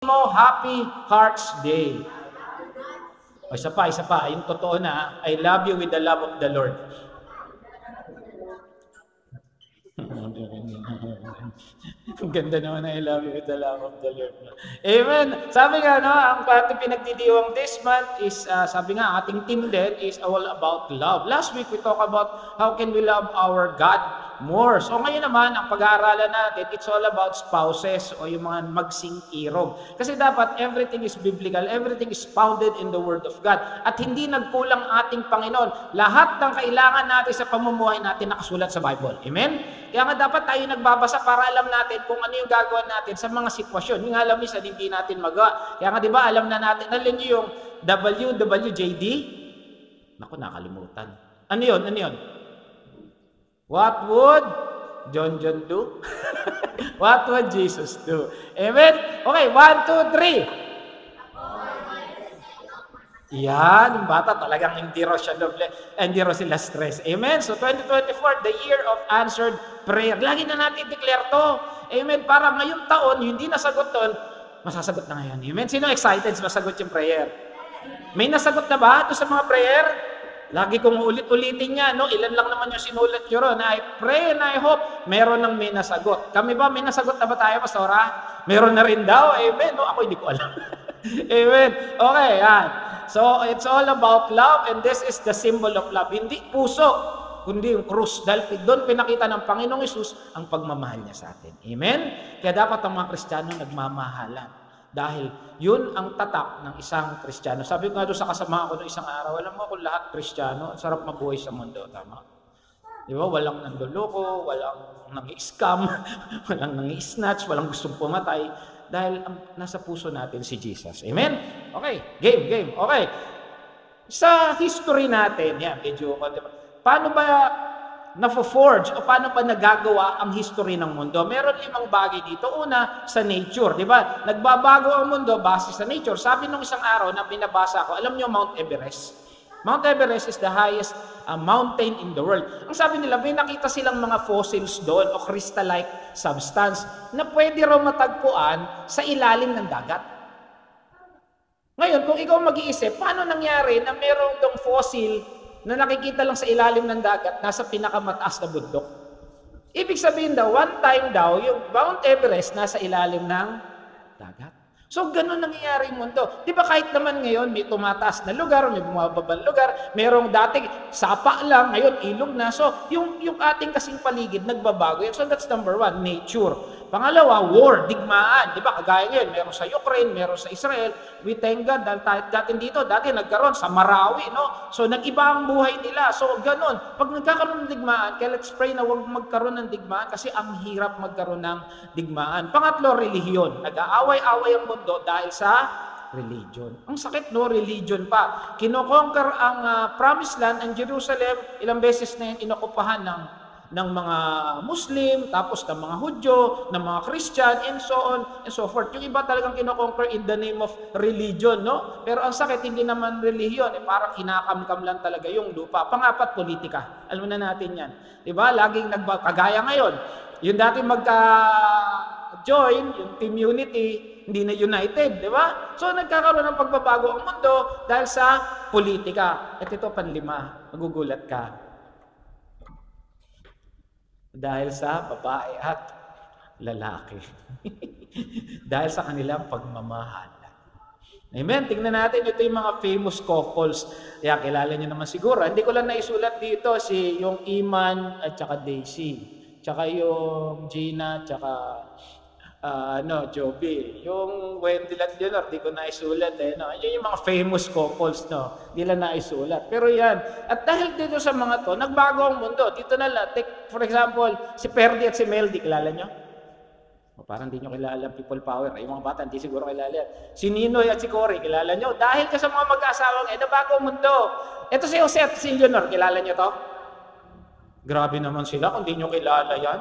mo, Happy Hearts Day. O, isa pa. Yung totoo na, I love you with the love of the Lord. Ang ganda naman na I love you with the love of the Lord. Amen. Sabi nga, no, ang ating pinagdidiwang this month is, sabi nga, ating team din is all about love. Last week, we talked about how can we love our God more. So ngayon naman, ang pag-aaralan natin, it's all about spouses o yung mga magsing-irog. Kasi dapat everything is biblical, everything is founded in the Word of God. At hindi nagkulang ating Panginoon. Lahat ng kailangan natin sa pamumuhay natin nakasulat sa Bible. Amen? Kaya nga dapat tayo nagbabasa para alam natin kung ano yung gagawin natin sa mga sitwasyon. Yung alam minsan hindi natin magawa. Kaya nga di ba alam na natin, alam niyo yung WWJD? Naku, nakalimutan. Ano yun? What would John do? What would Jesus do? Amen? Okay, 1, 2, 3. Yan, yung bata talagang hindi raw sila stress. Amen? So 2024, the year of answered prayer. Lagi na natin declare to. Amen? Para ngayong taon, hindi nasagot doon, masasagot na ngayon. Amen? Sino excited masagot yung prayer? May nasagot na ba ito sa mga prayer? Lagi kong ulit-ulitin niya, no? Ilan lang naman yung sinulat nyo ron. I pray and I hope meron nang may nasagot. Kami ba, may nasagot na ba tayo, Pastora? Meron na rin daw. Amen? No, ako hindi ko alam. Amen? Okay, yan. So, it's all about love and this is the symbol of love. Hindi puso, kundi yung krus. Dahil doon pinakita ng Panginoong Hesus ang pagmamahal niya sa atin. Amen? Kaya dapat ang mga Kristiyano nagmamahalan. Dahil yun ang tatak ng isang Kristiyano. Sabi ko nga doon sa kasama ko noong isang araw, alam mo kung lahat Kristiyano, ang sarap mabuhay sa mundo. Tama? Di ba? Walang nandoloko, walang nangi-scam, walang nangi-snatch, walang gustong pumatay. Dahil nasa puso natin si Jesus. Amen? Okay, game. Okay. Sa history natin, yan, medyo, paano ba na-forge o paano ba nagagawa ang history ng mundo? Meron 5 bagay dito. Una, sa nature, di ba? Nagbabago ang mundo base sa nature. Sabi nung isang araw na binabasa ko, alam nyo Mount Everest? Mount Everest is the highest mountain in the world. Ang sabi nila, may nakita silang mga fossils doon o crystal-like substance na pwede raw matagpuan sa ilalim ng dagat. Ngayon, kung ikaw mag-iisip, paano nangyari na mayroong dong fossil na nakikita lang sa ilalim ng dagat, nasa pinakamataas na bundok? Ibig sabihin daw, one time daw, yung Mount Everest nasa ilalim ng dagat. So, ganun nangyayari yung mundo. Di ba kahit naman ngayon, may tumataas na lugar, may bumababang lugar, merong dati sapa lang, ngayon ilog na. So, yung ating kasing paligid, nagbabago yan. So, that's number 1, nature. Pangalawa, war, digmaan. Di ba, kagaya ngayon, meron sa Ukraine, meron sa Israel. We thank God, dahil dati nagkaroon sa Marawi, no? So, nag-iba ang buhay nila. So, ganun. Pag nagkakaroon ng digmaan, kaya let's pray na huwag magkaroon ng digmaan kasi ang hirap magkaroon ng digmaan. Pangatlo, relihiyon. Nag-aaway-aaway ang mundo dahil sa religion. Ang sakit, no? Religion pa. Kinoconquer ang Promised Land, ang Jerusalem, ilang beses na yung inokupahan ng mga Muslim, tapos ng mga Hudyo, ng mga Christian, and so on and so forth. Yung iba talagang kinoconquer in the name of religion, no? Pero ang sakit, hindi naman relihiyon, parang kinakamkam lang talaga yung lupa. Pangapat, politika. Alam na natin yan. Diba? Laging kagaya ngayon. Yung dati magka-join, yung team unity, hindi na united, di ba? So, nagkakaroon ng pagbabago ang mundo dahil sa politika. At ito, panlima, magugulat ka. Dahil sa babae at lalaki. Dahil sa kanilang pagmamahal. Amen? Tingnan natin, ito yung mga famous couples. Kaya kilala nyo naman siguro. Hindi ko lang naisulat dito yung Iman at saka Daisy. Tsaka yung Gina, tsaka Joby. Yung Wendy at Leonor, di ko naisulat no? Yun yung mga famous couples, no? Di lang naisulat. Pero yan. At dahil dito sa mga to, nagbago ang mundo. Dito na lang. Take, for example, si Perdi at si Meldy, kilala nyo? Parang di nyo kilala people power. Yung mga bata, hindi siguro kilala yan. Si Ninoy at si Cory, kilala nyo? Dahil ka sa mga mag-asawang, nabago ang mundo. Ito si Jose at si Leonor, kilala nyo to? Grabe naman sila kung di nyo kilala yan.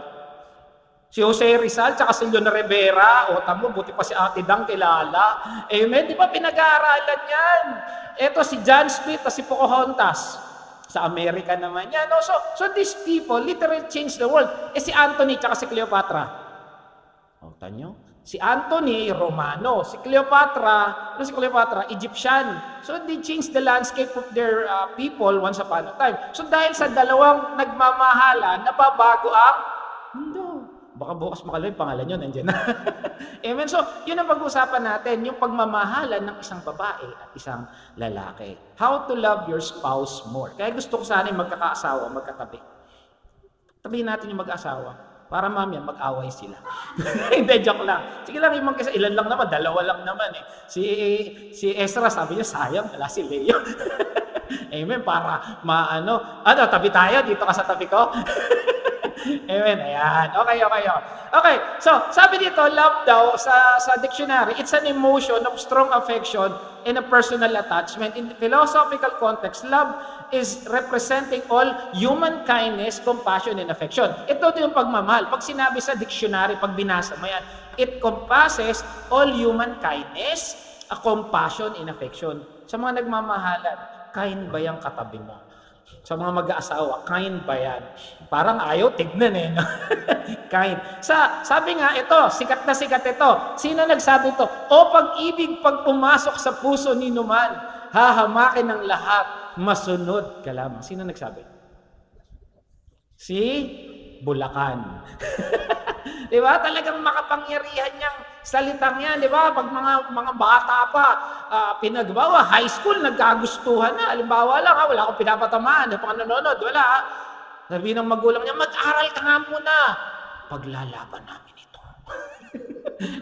Si Jose Rizal, tsaka si Leonor Rivera, tamo, buti pa si Ate Dang kilala. Amen, di ba pinag-aaralan yan? Ito si John Smith at si Pocahontas. Sa Amerika naman yan. No? So these people literally changed the world. Si Anthony tsaka si Cleopatra. Tanyo, Si Antony, Romano. Si Cleopatra, si Cleopatra, Egyptian. So they changed the landscape of their people once upon a time. So dahil sa dalawang nagmamahalan, nababago ang mundo. Baka bukas makaloy, pangalan nyo, nandiyan na. Amen. So, yun ang pag-usapan natin, yung pagmamahalan ng isang babae at isang lalaki. How to love your spouse more. Kaya gusto ko sana yung magkakaasawa, magkatabi. Tabihin natin yung mag-asawa. Para mamaya mag-away sila. Hindi, joke lang. Sige lang, ilan lang naman, dalawa lang naman eh. Si Ezra, sabi niya, sayang, wala si Leo. Amen, para tabi tayo, dito ka sa tabi ko. Amen, ayan. Okay, so, sabi dito, love daw, sa dictionary, it's an emotion of strong affection and a personal attachment. In the philosophical context, love is representing all human kindness, compassion, and affection. Ito yung pagmamahal. Pag sinabi sa dictionary, pag binasa mo yan, it compasses all human kindness, a compassion, and affection. Sa mga nagmamahalan, kind ba yung katabi mo? Sa mga mag-aasawa, kind ba yan? Parang ayaw tignan eh. No? Kind. Sabi nga ito, sikat na sikat ito. Sino nagsabi ito? O pag-ibig pag pumasok sa puso ni Numan, hahamakin ng lahat, masunod ka lamang. Sino nagsabi? Si Bulacan. Di ba? Talagang makapangyarihan niyang salitang yan. Di ba? Pag mga bata pa, pinagbawa, high school, nagkagustuhan na. Halimbawa lang, wala akong pinapatamaan. Di pa ka nanonood, wala. Sabi ng magulang niya, mag-aral ka nga muna. Paglalaban namin ito.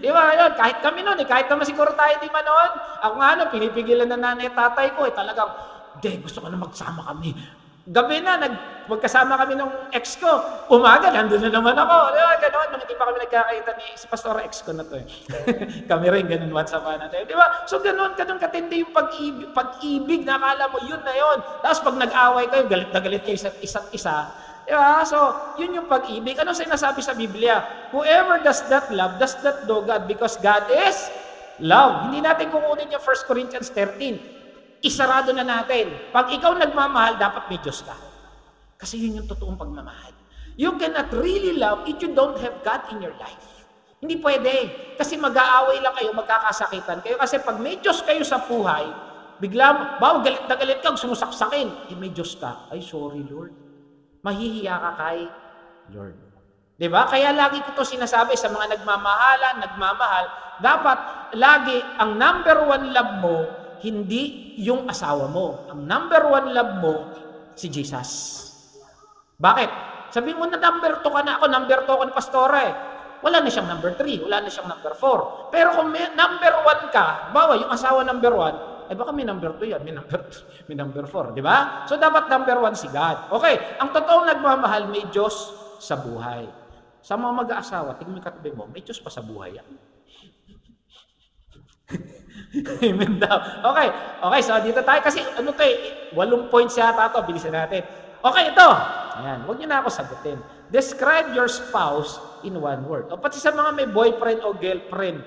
Di ba? Yun, kahit kami noon, kahit naman siguro tayo di man noon. Ako nga, pinipigilan na nanay at tatay ko. Talagang, gusto ko na magsama kami. Gabi na, magkasama kami ng ex ko. Umaga, nandun na naman ako. Diba, gano'n, nung hindi pa kami nagkakita si Pastor ex ko na to. Kami rin, ganun, once upon a time. Diba? So, ganun katindi yung pag-ibig, nakala mo, yun na yun. Tapos, pag nag-away kayo, galit na galit kayo isa't isa. Diba? So, yun yung pag-ibig. Ano sinasabi sa Biblia? Whoever does that love, does that know God, because God is love. Hindi natin kukunin yung 1 Corinthians 13. Isarado na natin. Pag ikaw nagmamahal, dapat may Diyos ka. Kasi yun yung totoong pagmamahal. You cannot really love if you don't have God in your life. Hindi pwede. Kasi mag-aaway lang kayo, magkakasakitan kayo. Kasi pag may Diyos kayo sa buhay, bigla, galit na galit ka, gusto mo saksakin. May Diyos ka. Ay, sorry Lord. Mahihiya ka kay Lord. Diba? Kaya lagi ko ito sinasabi sa mga nagmamahal, dapat lagi ang number one love mo, hindi yung asawa mo. Ang number one love mo, si Jesus. Bakit? Sabihin mo na number 2 ka na ako, number 2 ako ni Pastore. Wala na siyang number 3, wala na siyang number 4. Pero kung may number 1 ka, bawa yung asawa number 1, baka may number 2 yan, may number 4, di ba? So dapat number 1 si God. Okay, ang totoong nagmamahal, may Diyos sa buhay. Sa mga mag-aasawa, tingnan mo katabi mo, may Diyos pa sa buhay yan. Amen daw. Okay, so dito tayo kasi 8 points yata ito, bilisan natin. Okay, ito. Ayan, huwag niyo na ako sagutin. Describe your spouse in one word. O pati sa mga may boyfriend o girlfriend,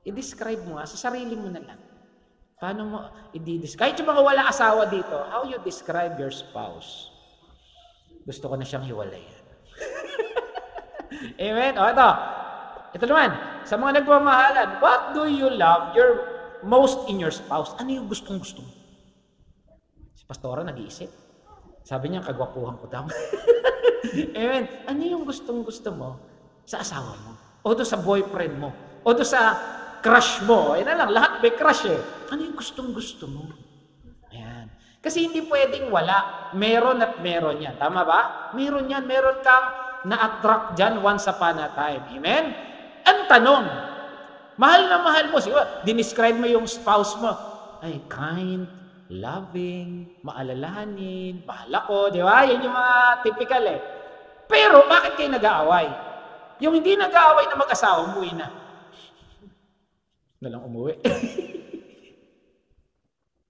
i-describe mo sa sarili mo na lang. Paano mo i-describe? Kahit yung mga wala asawa dito, how you describe your spouse? Gusto ko na siyang hiwalayan. Amen? O ito. Ito naman, sa mga nagmamahalan, what do you love your most in your spouse? Ano yung gustong-gusto mo? Si Pastora nag-iisip. Sabi niya, kagwapuhan ko daw. Amen. Ano yung gustong-gusto mo sa asawa mo? O doon sa boyfriend mo? O doon sa crush mo? Ayan na lang, lahat may crush eh. Ano yung gustong-gusto mo? Ayan. Kasi hindi pwedeng wala. Meron at meron yan. Tama ba? Meron yan. Meron kang na-attract dyan once upon a time. Amen? Ang tanong, mahal na mahal mo, siguro, dinescribe mo yung spouse mo, ay kind, loving, maalalahanin, mahal ako, di ba? Yan yung mga typical eh. Pero bakit kayo nag-aaway? Yung hindi nag-aaway na mag-asawa, umuwi na. Nalang umuwi.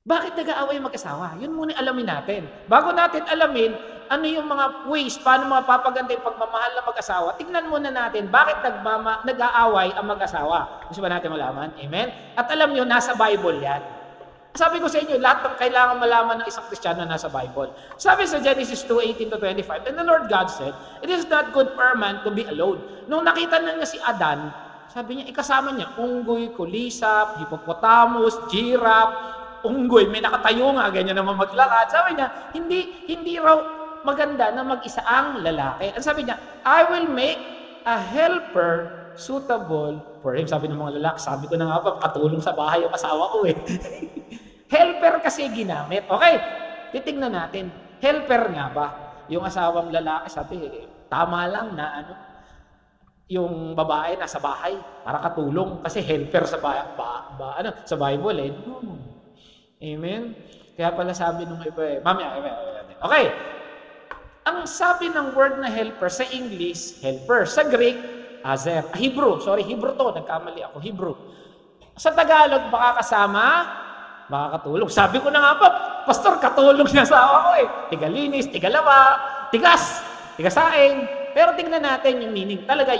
Bakit nag-aaway yung mag-asawa? Yun muna alamin natin. Bago natin alamin, ano yung mga ways, paano mapapaganda yung pagmamahal ng mag-asawa, tingnan muna natin bakit nag-aaway ang mag-asawa. Gusto ba natin malaman? Amen? At alam nyo, nasa Bible yan. Sabi ko sa inyo, lahat ng kailangan malaman ng isang Kristiyano nasa Bible. Sabi sa Genesis 2:18-25, and the Lord God said, it is not good for a man to be alone. Nung nakita na niya si Adan, sabi niya, ikasama niya, unggoy, kulisap, hippopotamus, giraffe, unggoy, may nakatayo nga, ganyan naman maglakad. Sabi niya, hindi raw maganda na mag-isa ang lalaki. Ang sabi niya, I will make a helper suitable for him. Sabi ng mga lalaki, sabi ko na nga pa, katulong sa bahay yung asawa ko eh. Helper kasi ginamit. Okay, titignan natin. Helper nga ba? Yung asawang lalaki, sabi, tama lang na yung babae nasa bahay para katulong kasi helper sa sa Bible eh. Amen. Kaya pala sabi nung iba eh, okay. Ang sabi ng word na helper sa English, helper. Sa Greek, Azer. Hebrew to, nagkamali ako, Hebrew. Sa Tagalog, baka kasama, baka katulong. Sabi ko na nga pa, Pastor, katulong na sa asawa ko eh. Tigalinis, tigalaba, tigasain. Pero tignan natin yung meaning. Talaga,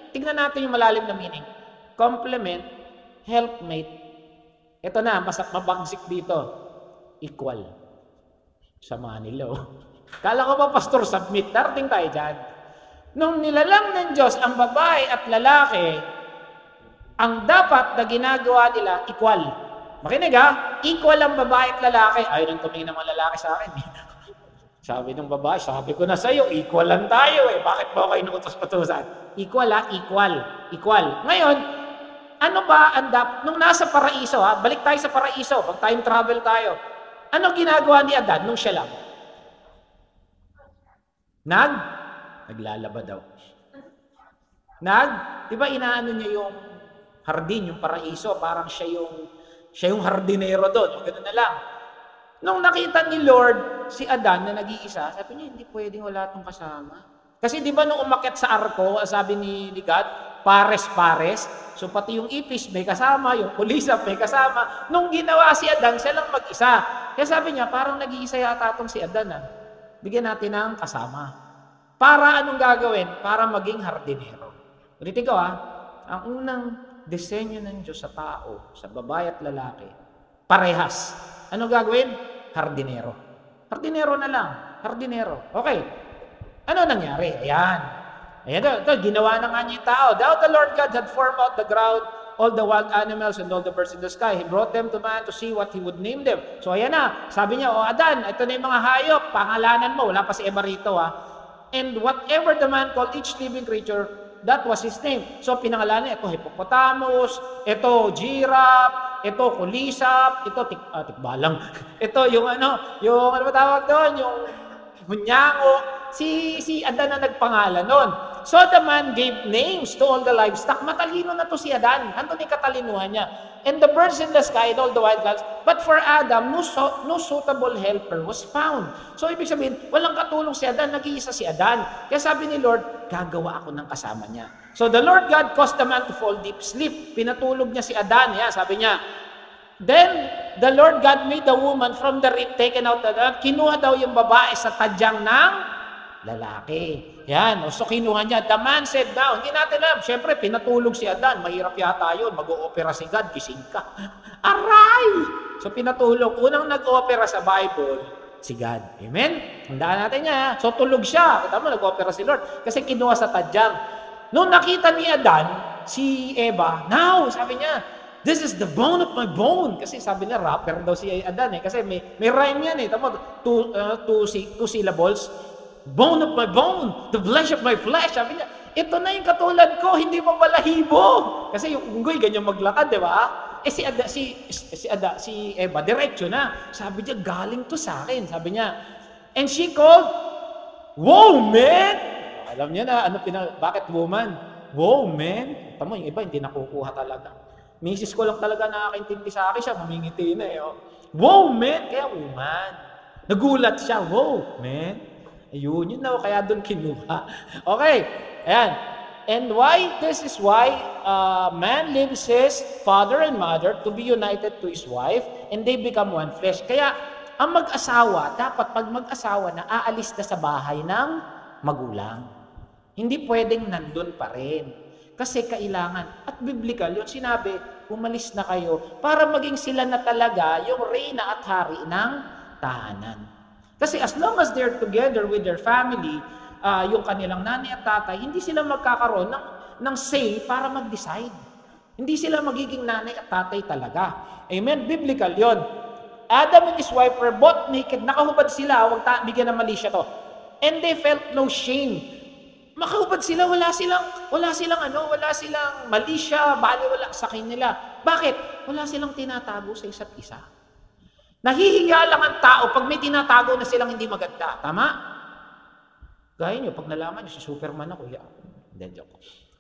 tignan natin yung malalim na meaning. Complement, helpmate. Ito na, mabagsik dito. Equal. Sa Manilo. Kala ko ba, Pastor, submit. Darating tayo dyan. Nung nilalang ng Diyos ang babae at lalaki, ang dapat na ginagawa nila, equal. Makinig ha, equal ang babae at lalaki. Ayaw nang tumingin ng mga lalaki sa akin. Sabi ng babae, sabi ko na sa'yo, equal lang tayo eh. Bakit ba kayo inuutos-utusan? Equal ha, equal. Ngayon, ano ba ang nung nasa paraiso ha, balik tayo sa paraiso, pag time travel tayo, ano ginagawa ni Adan nung siya lang? Naglalaba daw. Di ba inaano niya yung hardin, yung paraiso, parang siya yung hardinero doon, o gano'n na lang. Nung nakita ni Lord si Adan na nag-iisa, sabi niya, hindi pwedeng wala itong kasama. Kasi di ba nung umakyat sa arko, sabi ni God, pares-pares, so pati yung ipis may kasama, yung kulisap may kasama. Nung ginawa si Adan, siya lang mag-isa. Kaya sabi niya, parang nag-iisa yata itong si Adan. Bigyan natin ng kasama. Para anong gagawin? Para maging hardinero. Ulitin ko ang unang disenyo ng Diyos sa tao, sa babae at lalaki, parehas. Ano gagawin? Hardinero. Hardinero na lang. Hardinero. Okay. Ano nangyari? Ayan, ito, ginawa na nga niya yung tao. Thou the Lord God had formed out the ground, all the wild animals and all the birds in the sky. He brought them to man to see what he would name them. So ayan na. Sabi niya, Adan, ito na yung mga hayop. Pangalanan mo. Wala pa si Eva rito And whatever the man called each living creature, that was his name. So pinangalanan, ito hippopotamus, ito giraffe, ito kulisap, ito tikbalang. Ito yung ano ba tawag doon? Yung hunyango. Si Adan na nagpangalan nun. So the man gave names to all the livestock. Matalino na to si Adan. Ano ni katalinuhan niya? And the birds in the sky and all the wild plants. But for Adam, no suitable helper was found. So ibig sabihin, walang katulong si Adan, nag-iisa si Adan. Kaya sabi ni Lord, gagawa ako ng kasama niya. So the Lord God caused the man to fall deep sleep. Pinatulog niya si Adan. Sabi niya, then the Lord God made the woman from the rib taken out the kinuha daw yung babae sa tadyang ng lalaki. So kinuha niya. The man said now, hindi natin alam. Siyempre, pinatulog si Adan. Mahirap yata yun. Mag-o-opera si God. Gising ka. Aray! So pinatulog. Unang nag-opera sa Bible, si God. Amen? Tandaan natin niya. So tulog siya. Kita mo, nag-opera si Lord. Kasi kinuha sa tadyang. Nung nakita ni Adan, si Eva, now, sabi niya, this is the bone of my bone. Kasi sabi niya, rapper daw si Adan Kasi may rhyme yan Tama, two syllables. Bone of my bone, the flesh of my flesh. Sabi niya, ito na yung katulad ko, hindi mo balahibo. Kasi yung unggoy, ganyan maglakad, di ba? Si Eva, diretso na. Sabi niya, galing to sa akin. Sabi niya, and she called, wow, man! Alam niya na, bakit woman? Wow, man! Tama, yung iba, hindi nakukuha talaga. Misis ko lang talaga nakakaintindi sa akin siya, mamingiti na Wow, man! Kaya woman. Nagulat siya, wow, man! Ayun, yun kaya doon kinuha. Okay, ayan. And this is why man leaves his father and mother to be united to his wife and they become one flesh. Kaya ang mag-asawa, dapat pag mag-asawa na aalis na sa bahay ng magulang. Hindi pwedeng nandun pa rin. Kasi kailangan, at biblical, yun sinabi, umalis na kayo para maging sila na talaga yung reyna at hari ng tahanan. Kasi as long as they're together with their family, yung kanilang nanay at tatay, hindi sila magkakaroon ng say para mag-decide. Hindi sila magiging nanay at tatay talaga. Amen? Biblical yon. Adam and his wife were both naked. Nakahubad sila. Bigyan ng mali siya to. And they felt no shame. Makahubad sila. Wala silang mali siya. Bali wala sa kanila. Bakit? Wala silang tinatago sa isa't isa. Nahihiya lang ang tao pag may tinatago na silang hindi maganda. Tama? Gaya nyo, pag nalaman nyo si Superman ako, hindi, joke.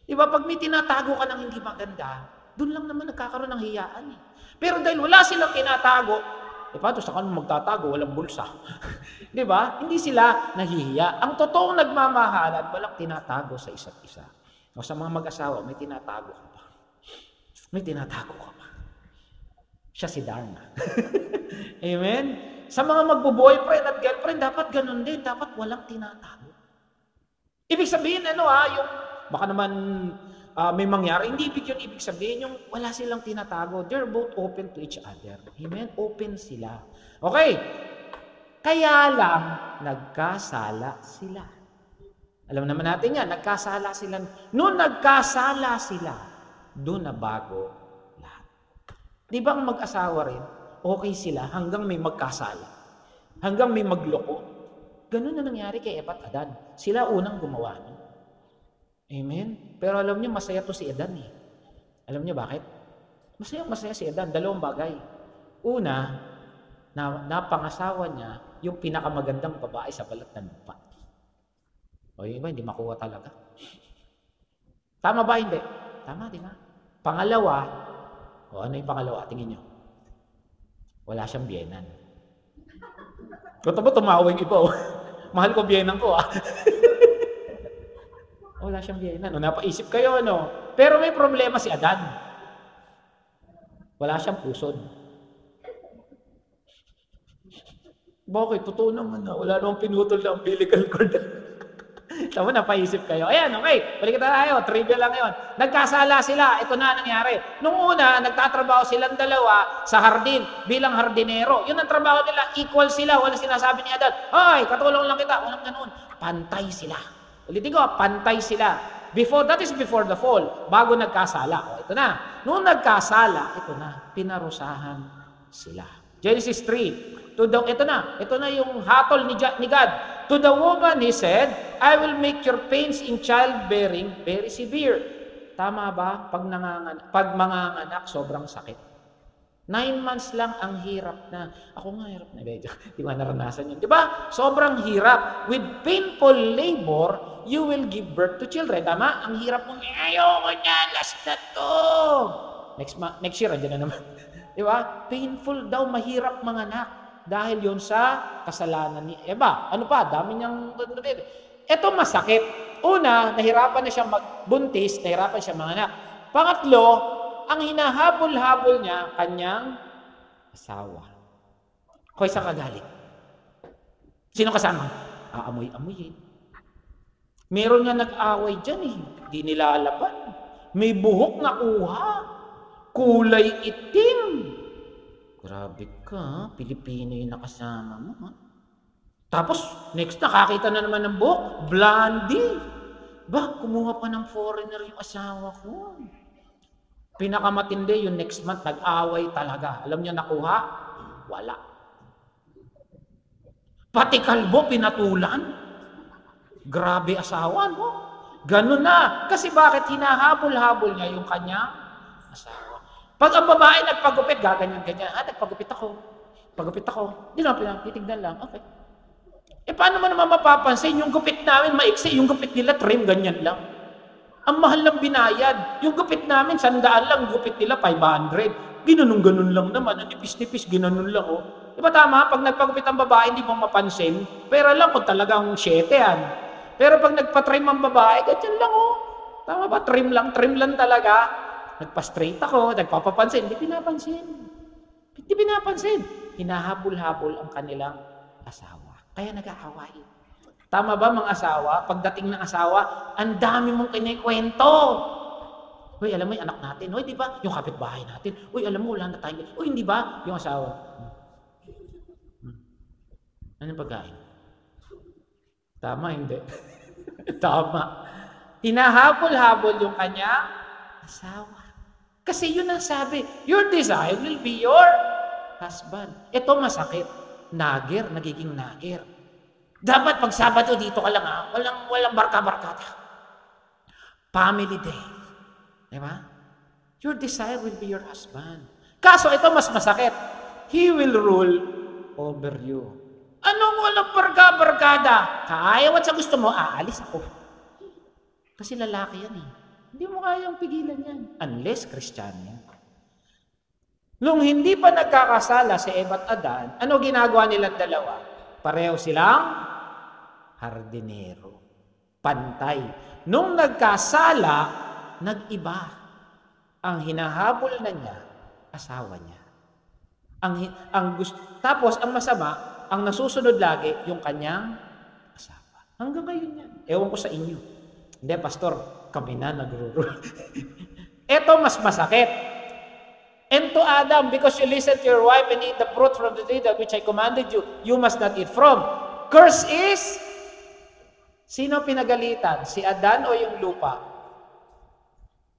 Diba, pag may tinatago ka ng hindi maganda, doon lang naman nagkakaroon ng hiyaan. Pero dahil wala silang tinatago, paano sa kanila magtatago, walang bulsa. Diba? Hindi sila nahihiya. Ang totoong nagmamahalan, walang tinatago sa isa't isa. O sa mga mag-asawa, may tinatago ka pa. May tinatago ka pa. Siya si Darna. Amen? Sa mga magbo-boyfriend at girlfriend, dapat ganun din. Dapat walang tinatago. Ibig sabihin, yung baka naman may mangyari. Hindi ibig sabihin yung wala silang tinatago. They're both open to each other. Amen? Open sila. Okay. Kaya lang, nagkasala sila. Alam naman natin yan, nagkasala sila. Noong nagkasala sila, doon na bago lahat. Di ba ang mag-asawa rin, okay sila hanggang may magkasala. Hanggang may magloko. Ganun na nangyari kay Eva at Adan. Sila unang gumawa. Amen? Pero alam niyo, masaya to si Adan eh. Alam niyo bakit? Masaya si Adan. Dalawang bagay. Una, napangasawa niya yung pinakamagandang babae sa balat ng lupa. O yung iba, hindi makuha talaga. Tama ba? Hindi. Tama, di ba? Pangalawa, ano yung pangalawa? Tingin niyo. Wala siyang biyenan. Kung ba tumawa yung iba, mahal ko biyenan ko, Wala siyang biyenan. Napaisip kayo, Pero may problema si Adan. Wala siyang pusod. Bakit? Totoo naman wala namang pinutol na umbilical cord. Tama, napaisip kayo. Ayan, okay. Balik tayo. Trivia lang yun. Nagkasala sila. Ito na nangyari. Nung una, nagtatrabaho silang dalawa sa hardin bilang hardinero. Yun ang trabaho nila. Equal sila. Walang sinasabi ni Adan, "Ay, katulong lang kita." Walang ganun. Pantay sila. Ulitin ko, pantay sila. That is before the fall. Bago nagkasala. Ito na. Nung nagkasala, ito na. Pinarusahan sila. Genesis 3. Ito na yung hatol ni God. To the woman, he said, "I will make your pains in childbearing very severe." Tama ba? Pag manganganak, sobrang sakit. 9 months lang ang hirap na. Ako nga hirap na. Di ba naranasan yun? Di ba? Sobrang hirap. With painful labor, you will give birth to children. Tama? Ang hirap mong, ayoko na, last na to. Next year, andyan na naman. Di ba? Painful daw, mahirap manganak. Dahil yun sa kasalanan ni Eva. Ano pa? Dami niyang... Ito masakit. Una, nahirapan na siya magbuntis, nahirapan siya manganak. Pangatlo, ang hinahabol-habol niya, kanyang asawa. Hoy, saan ka galing? Sino kasama? Aamoy-amoyin. Meron nga nag-away dyan eh. Di nilalaban. May buhok na kuha. Kulay itim. Grabe ka, Pilipino yung nakasama mo, Tapos, next nakakita na naman ng buhok, blondie. Kumuha pa ng foreigner yung asawa ko. Pinakamatindi yung next month, nag-away talaga. Alam niyo nakuha? Wala. Pati kalbo, pinatulan. Grabe asawa, Ganun na. Kasi bakit hinahabol-habol niya yung kanyang asawa? Pag ang babae nagpagupit, gaganyan-ganyan. Nagpagupit ako. Hindi naman titignan lang. Okay. Paano mo naman mapapansin? Yung gupit namin maiksi, yung gupit nila trim, ganyan lang. Ang mahal ng binayad. Yung gupit namin, 100 lang, gupit nila 500. Ganun lang naman. Nipis-nipis, ganun lang, Diba tama? Pag nagpagupit ang babae, hindi mo mapansin. Pero lang kung talagang 7 yan. Pero pag nagpa-trim ang babae, ganyan lang, Tama ba? Trim lang talaga. Nagpa-straight ako, nagpapapansin, hindi pinapansin. Hinahabol-habol ang kanilang asawa. Kaya nag-aaway. Tama ba mga asawa? Pagdating ng asawa, ang dami mong kinikwento. Uy, alam mo yung anak natin. Uy, di ba? Yung kapitbahay natin. Uy, alam mo, wala na tayong... Uy, hindi ba? Yung asawa. Anong pagkain? Tama, hindi. Tama. Hinahabol-habol yung kanyang asawa. Kasi yun ang sabi, your desire will be your husband. Ito masakit. Nager, nagiging nager. Dapat pag Sabado dito ka lang ha. Walang barka-barkada. Family day. Diba? Your desire will be your husband. Kaso ito mas masakit. He will rule over you. Anong walang barka-barkada? Kaayawan sa gusto mo, aalis ako. Kasi lalaki yan eh. Hindi mo kayang pigilan yan. Unless Kristiyano yan. Nung hindi pa nagkakasala si Eva at Adan, ano ginagawa nilang dalawa? Pareho silang hardinero. Pantay. Nung nagkasala, nag-iba. Ang hinahabol na niya, asawa niya. Tapos, ang masama, ang nasusunod lagi, yung kanyang asawa. Hanggang ngayon yan. Ewan ko sa inyo. Hindi, pastor, kami na nagro-rule. Ito mas masakit. And to Adam, because you listened to your wife and eat the fruit from the tree that which I commanded you, you must not eat from. Curse is, sino pinagalitan? Si Adan o yung lupa?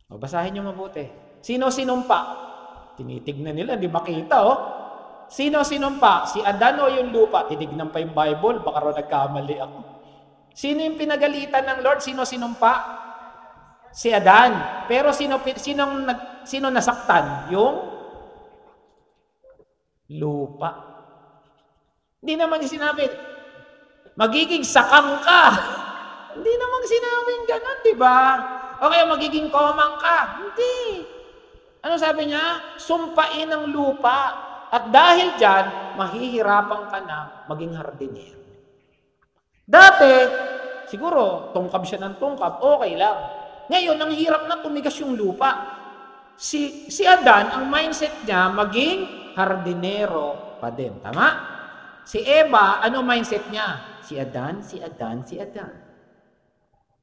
O, basahin nyo mabuti. Sino sinumpa? Tinitignan nila, hindi makita oh. Sino sinumpa? Si Adan o yung lupa? Tinignan pa yung Bible, baka raw nagkamali ako. Sino yung pinagalitan ng Lord? Sino sinumpa? Si Adan. Pero sino nasaktan? Yung lupa. Hindi naman sinabi, magiging sakang ka. Hindi naman sinabing ganun, di ba? O kaya magiging komang ka. Hindi. Ano sabi niya? Sumpain ang lupa. At dahil dyan, mahihirapan ka na maging hardinero. Dati, siguro, tungkab siya ng tungkab, okay lang. Ngayon, ang hirap na tumigas yung lupa. Si Adan, ang mindset niya, maging hardinero pa din. Tama? Si Eva, ano mindset niya? Si Adan.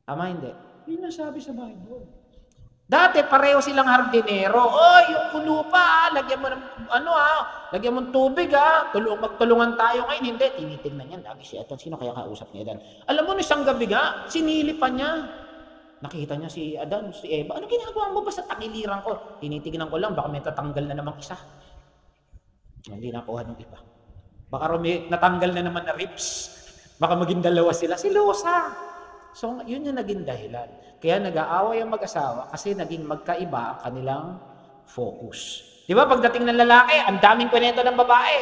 Tama, hindi? Yun ang sabi sa Bible. Dati, pareho silang hardinero. Oh, yung lupa, lagyan mo ng, lagyan mo ng tubig, magtulungan tayo ngayon. Hindi, tinitignan niya. Lagi si Adan, sino kaya kausap ni Adan? Alam mo, isang gabi sinilipan niya. Nakita niya si Adan, si Eva. Ano ginagawa mo ba sa tangiliran ko? Tinitignan ko lang, baka may tatanggal na namang isa. Hindi nakuha ng iba. Baka natanggal na naman na ribs. Baka maging dalawa sila. Silosa. So, yun yung naging dahilan. Kaya nag-aaway ang mag-asawa kasi naging magkaiba ang kanilang focus. Di ba? Pagdating ng lalaki, ang daming kwento ng babae.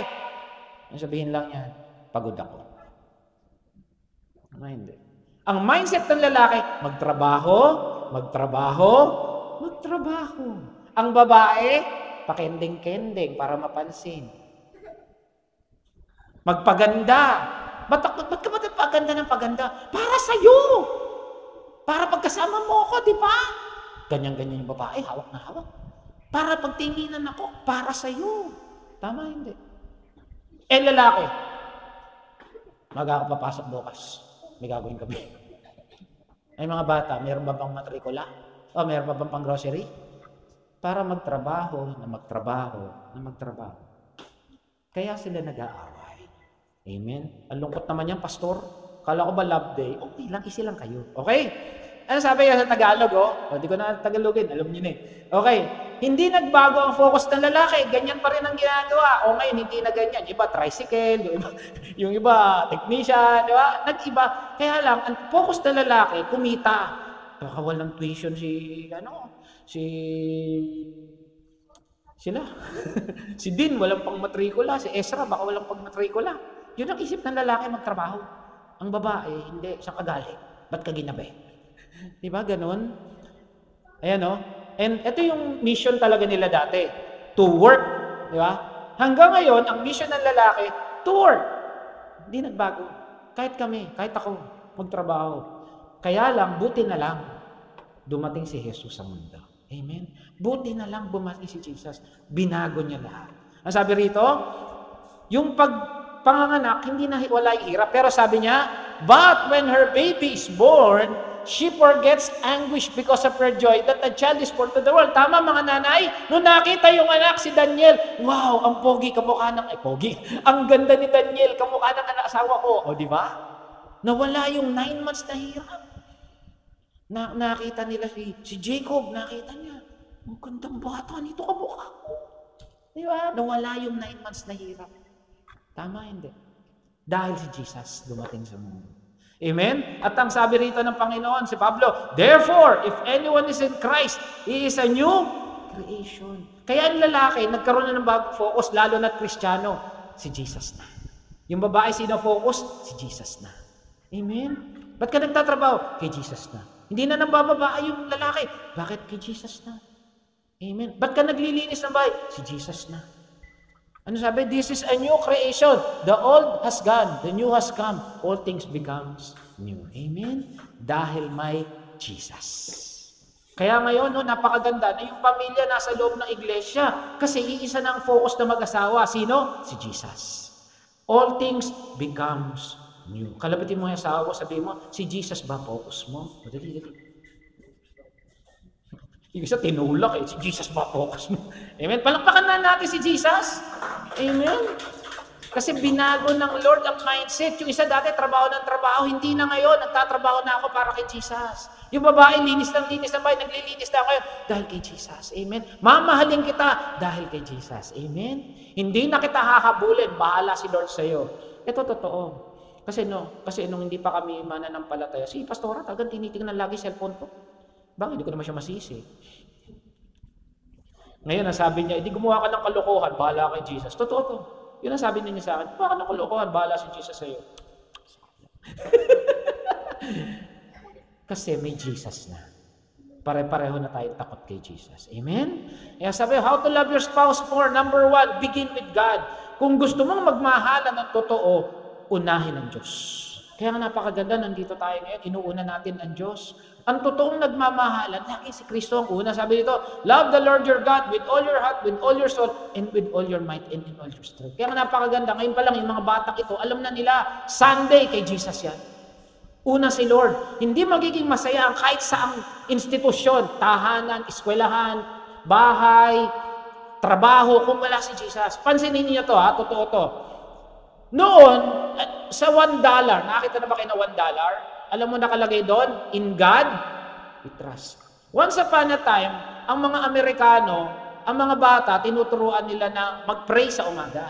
Ang sabihin lang niya, pagod ako. Hindi. Ang mindset ng lalaki, magtrabaho. Ang babae, pakending-kending para mapansin. Magpaganda. Ba't ka ba paganda ng paganda? Para sa'yo. Para pagkasama mo ako, di ba? Ganyan-ganyan yung babae, hawak na hawak. Para pagtinginan ako, para sa'yo. Tama, hindi. Lalaki, magkakapapasok bukas. May gagawin kami. Ay mga bata, meron ba bang matrikula? O meron ba bang pang grocery? Para magtrabaho. Kaya sila nag-aaway. Amen? Ang lungkot naman yan, pastor. Kala ko ba love day? Okay lang, easy lang kayo. Okay? Ano sabi yan sa Tagalog? Hindi ko na Tagalogin. Alam niyo na eh. Okay. Hindi nagbago ang focus ng lalaki. Ganyan pa rin ang ginagawa. O ngayon, hindi na ganyan. Yung iba, tricycle. Yung iba, technician. Di ba? Nag-iba. Kaya lang, ang focus ng lalaki, kumita. Baka walang tuition si Dean, walang pang matrikula. Si Ezra, baka walang pang matrikula. Yun ang isip ng lalaki magtrabaho. Ang babae, hindi. Siya kagaling. Ba't ka ginabi? Di ba? Ganun. Ayan o. And ito yung mission talaga nila dati. To work. Di ba? Hanggang ngayon, ang mission ng lalaki, to work. Hindi nagbago. Kahit kami, kahit ako, magtrabaho. Kaya lang, buti na lang, dumating si Jesus sa mundo. Amen? Buti na lang bumating si Jesus. Binago niya lahat. Ang sabi rito, yung pagpanganganak, hindi na wala yung hirap. Pero sabi niya, but when her baby is born, she forgets anguish because of her joy that a child is born to the world. Tama mga nanay? Nung nakita yung anak si Daniel, wow, ang pogi, kamukha ng, pogi. Ang ganda ni Daniel, kamukha ng anak-asawa ko. O, di ba? Nawala yung 9 months na hirap. Nakita nila si Jacob, nakita niya. Ang gandang bata nito, kamukha ko. Di ba? Nawala yung 9 months na hirap. Tama, hindi. Dahil si Jesus dumating sa mundo. Amen? At ang sabi rito ng Panginoon, si Pablo, therefore, if anyone is in Christ, he is a new creation. Kaya ang lalaki, nagkaroon na ng bagong focus, lalo na't Kristiyano, si Jesus na. Yung babae, sino focus? Si Jesus na. Amen? Ba't ka nagtatrabaho? Kay Jesus na. Hindi na nambababa yung lalaki. Bakit? Kay Jesus na. Amen? Ba't ka naglilinis ng bahay? Si Jesus na. Ano sabi? This is a new creation. The old has gone. The new has come. All things becomes new. Amen? Dahil may Jesus. Kaya ngayon, napakaganda na yung pamilya nasa loob ng iglesia. Kasi iisa na ang focus na mag-asawa. Sino? Si Jesus. All things becomes new. Kalabitin mo yung asawa, sabihin mo, si Jesus ba focus mo? Dali. Yung isa tinulak si Jesus ba focus mo? Amen? Palakpakan na natin si Jesus. Amen? Kasi binago ng Lord ang mindset. Yung isa dati, trabaho ng trabaho. Hindi na ngayon, nagtatrabaho na ako para kay Jesus. Yung babae, linis ng bahay, naglilinis na ngayon dahil kay Jesus. Amen? Mamahalin kita dahil kay Jesus. Amen? Hindi na kita hahabulin. Bahala si Lord sa'yo. Ito totoo. Kasi nung hindi pa kami mananampalataya, si Pastora talagang tinitingnan lagi cellphone ko. Bakit? Hindi ko naman siya masisi. Ngayon, ang sabi niya, hindi gumawa ka ng kalokohan, bahala kay Jesus. Totoo to. Yun ang sabi niya sa akin, gumawa ka ng kalokohan, bahala si Jesus sa'yo. Kasi may Jesus na. Pare-pareho na tayo takot kay Jesus. Amen? Kaya sabi, how to love your spouse more. Number 1, begin with God. Kung gusto mong magmahalan ng totoo, unahin ang Diyos. Kaya nga napakaganda, nandito tayo ngayon, inuuna natin ang Diyos. Ang totoong nagmamahalan, lagi si Kristo ang una. Sabi dito, love the Lord your God with all your heart, with all your soul, and with all your might, and in all your strength. Kaya nga napakaganda. Ngayon pa lang, yung mga batang ito, alam na nila, Sunday kay Jesus yan. Una si Lord. Hindi magiging masaya ang kahit saang institusyon, tahanan, eskwelahan, bahay, trabaho, kung wala si Jesus. Pansinin niyo to, totoo to. Noon, sa $1, nakita na ba kayo na $1? Alam mo nakalagay doon, in God, we trust. Once upon a time, ang mga Amerikano, ang mga bata, tinuturuan nila na mag-pray sa umaga.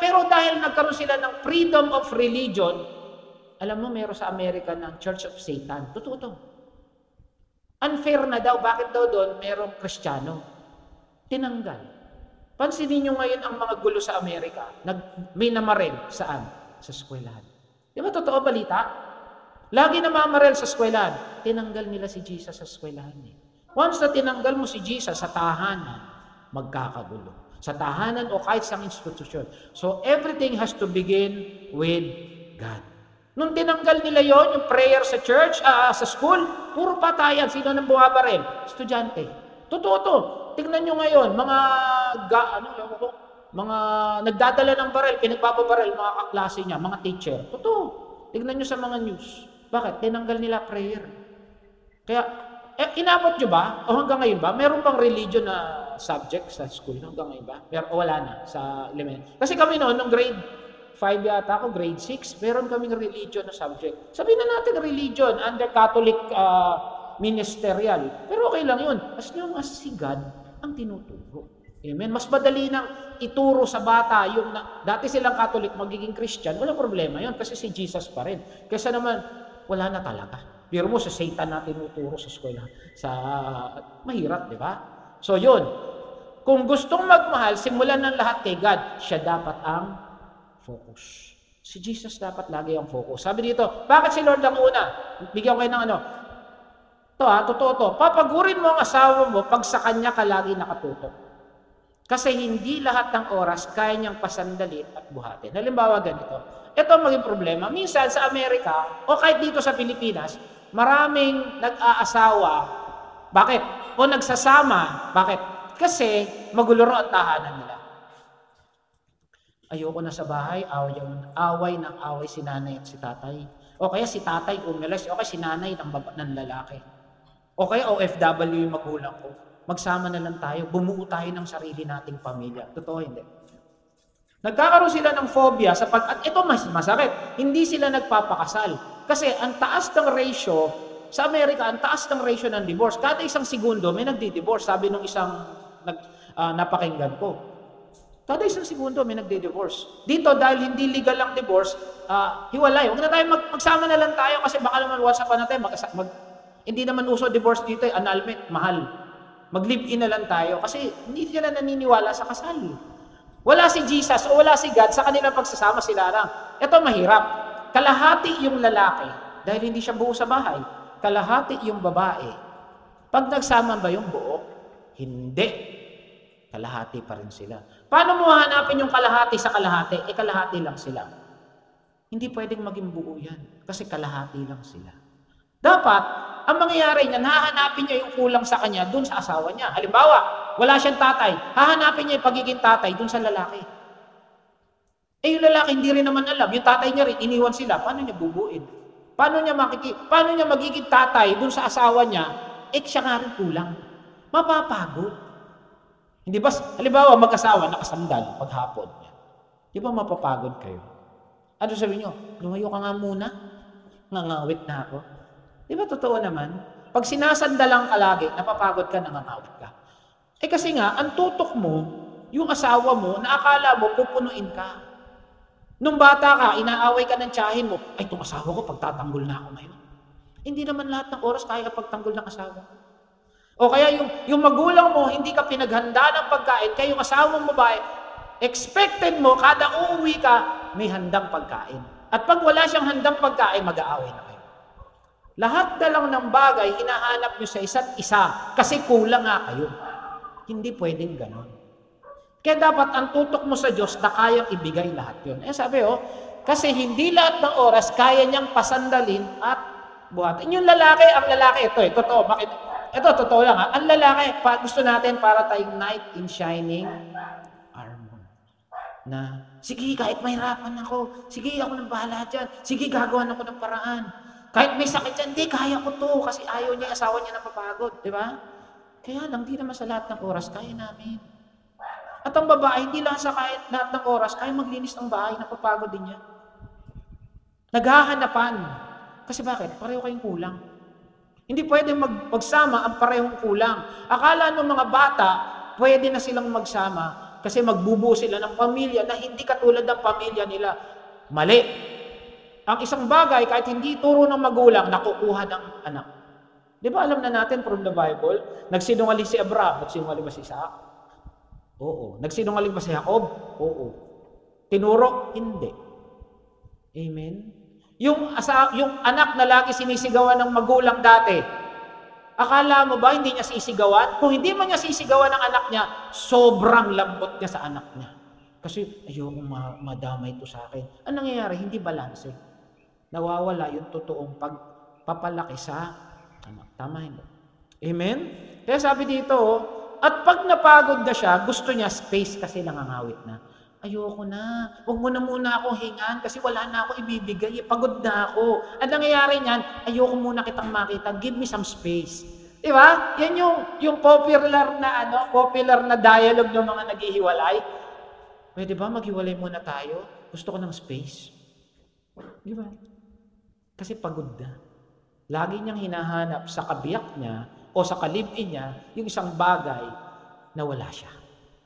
Pero dahil nagkaroon sila ng freedom of religion, alam mo, meron sa Amerika ng Church of Satan. Totoo to. Unfair na daw. Bakit daw doon merong Kristiyano? Tinanggal. Pansinin nyo ngayon ang mga gulo sa Amerika. Minamarel. Saan? Sa eskwelahan. Di ba totoo balita? Lagi namamarel sa eskwelahan. Tinanggal nila si Jesus sa eskwelahan. Once na tinanggal mo si Jesus sa tahanan, magkakagulo. Sa tahanan o kahit sa institusyon. So everything has to begin with God. Nung tinanggal nila yon, yung prayer sa church, sa school, puro patayan. Sino nang bumabarel? Estudyante. Totoo to. Tignan nyo ngayon, mga nagdadala ng barel, pinagpapabarel, mga kaklase niya, mga teacher. Totoo. Tignan nyo sa mga news. Bakit? Tinanggal nila prayer. Kaya, inabot nyo ba? O hanggang ngayon ba? Meron bang religion na subject sa school? Hanggang ngayon ba? Pero wala na sa elementary. Kasi kami noon, nung grade 5 yata ako, grade 6, meron kaming religion na subject. Sabihin na natin religion, under Catholic ministerial. Pero okay lang yun. As long as si God ang tinuturo. Amen? Mas madali nang ituro sa bata yung dati silang Catholic, magiging Christian, walang problema yun kasi si Jesus pa rin. Kaysa naman, wala na talaga. Pero mo sa Satan na tinuturo sa eskwela. Mahirap, di ba? So yun. Kung gustong magmahal, simulan ng lahat kay God. Siya dapat ang focus. Si Jesus dapat lagi ang focus. Sabi dito, bakit si Lord ang una? Bigyan ko kayo ng totoo to. Papagurin mo ang asawa mo pag sa kanya ka lagi nakatutok. Kasi hindi lahat ng oras kaya niyang pasandali at buhatin. Halimbawa ganito. Ito ang maging problema. Minsan sa Amerika o kahit dito sa Pilipinas, maraming nag-aasawa. Bakit? O nagsasama. Bakit? Kasi magulo ang tahanan nila. Ayoko na sa bahay, away ng away si nanay at si tatay. O kaya si tatay umalis, o kaya si nanay ng lalaki. O kaya OFW yung magulang ko. Magsama na lang tayo, bumuo tayo ng sarili nating pamilya. Totoo, hindi. Nagkakaroon sila ng phobia at ito mas masakit, hindi sila nagpapakasal. Kasi ang taas ng ratio, sa Amerika, ang taas ng ratio ng divorce. Kada isang segundo, may nagdi-divorce. Sabi nung isang napakinggan ko. Kada isang segundo, may nagdi-divorce. Dito, dahil hindi legal ang divorce, hiwalay. Huwag na tayo magsama na lang tayo kasi baka naman once upon a time, hindi naman uso divorce dito, annulment, mahal. Mag-live-in na lang tayo kasi hindi sila naniniwala sa kasal. Wala si Jesus o wala si God, sa kanilang pagsasama sila lang. Ito mahirap. Kalahati yung lalaki, dahil hindi siya buo sa bahay. Kalahati yung babae. Pag nagsama ba yung buo? Hindi. Kalahati pa rin sila. Paano mo hanapin yung kalahati sa kalahati? Kalahati lang sila. Hindi pwedeng maging buo yan. Kasi kalahati lang sila. Dapat, ang mangyayari niya, hahanapin niya yung kulang sa kanya dun sa asawa niya. Halimbawa, wala siyang tatay, hahanapin niya yung pagiging tatay dun sa lalaki. Yung lalaki hindi rin naman alam, yung tatay niya rin, iniwan sila, paano niya bubuin? Paano niya magiging tatay dun sa asawa niya, siya nga rin kulang. Mapapagod. Hindi ba, halimbawa mag-asawa, nakasandal paghapon. Di ba mapapagod kayo? Ano sabi niyo? Lumayo ka nga muna. Ngangawit na ako. Di ba totoo naman? Pag sinasandalang ka lagi, napapagod ka, nangangawit ka. Kasi nga, ang tutok mo, yung asawa mo, na akala mo, pupunuin ka. Nung bata ka, inaaway ka ng tiyahin mo, itong asawa ko, pagtatanggol na ako ngayon. Hindi naman lahat ng oras kaya pagtanggol ng asawa. O kaya yung magulang mo, hindi ka pinaghanda ng pagkain, kaya yung asawa mong babae, expected mo, kada uuwi ka, may handang pagkain. At pag wala siyang handang pagkain, mag-aaway na kayo. Lahat na lang ng bagay, hinahanap nyo sa isa't isa, kasi kulang nga kayo. Hindi pwedeng ganon. Kaya dapat ang tutok mo sa Diyos na kayang ibigay lahat yun. Sabi kasi hindi lahat ng oras kaya niyang pasandalin at buhatin. Yung lalaki, ang lalaki, totoo. Ito, totoo lang ha. Ang lalaki, gusto natin para tayong knight in shining armor. Na, sige, kahit mahirapan ako. Sige, ako nang bahala dyan. Sige, gagawan ako ng paraan. Kahit may sakit dyan, hindi, kaya ko to. Kasi ayaw niya, asawa niya napapagod. Di ba? Kaya lang, di naman sa lahat ng oras, kaya namin. At ang babae, hindi lang sa lahat ng oras, kaya maglinis ng bahay, napapagod din niya. Naghahanapan. Kasi bakit? Pareho kayong kulang. Hindi pwedeng magsama ang parehong kulang. Akala ng mga bata, pwede na silang magsama kasi magbubuo sila ng pamilya na hindi katulad ng pamilya nila. Mali. Ang isang bagay, kahit hindi turo ng magulang, nakukuha ng anak. Di ba alam na natin from the Bible, nagsinungaling si Abraham, nagsinungaling ba si Isaac? Oo. Nagsinungaling ba si Jacob? Oo. Tinuro? Hindi. Amen? Yung anak na lagi sinisigawan ng magulang dati, akala mo ba hindi niya sisigawan? Kung hindi man niya sisigawan ng anak niya, sobrang lambot niya sa anak niya. Kasi ayoko madamay ito sa akin. Anong nangyayari? Hindi balanse. Nawawala yung totoong pagpapalaki sa anak. Tama hindi? Amen? Kaya sabi dito, at pag napagod na siya, gusto niya space kasi nangangawit na. Ayoko na. Huwag mo na muna akong hingan kasi wala na ako ibibigay. Pagod na ako. Ang nangyayari niyan, ayoko muna kitang makita. Give me some space. Di ba? Yan yung popular na dialogue ng mga naghihiwalay. Pwede ba maghiwalay muna tayo? Gusto ko ng space. Di ba? Kasi pagod na. Lagi niyang hinahanap sa kabiyak niya o sa kalibin niya yung isang bagay na wala siya.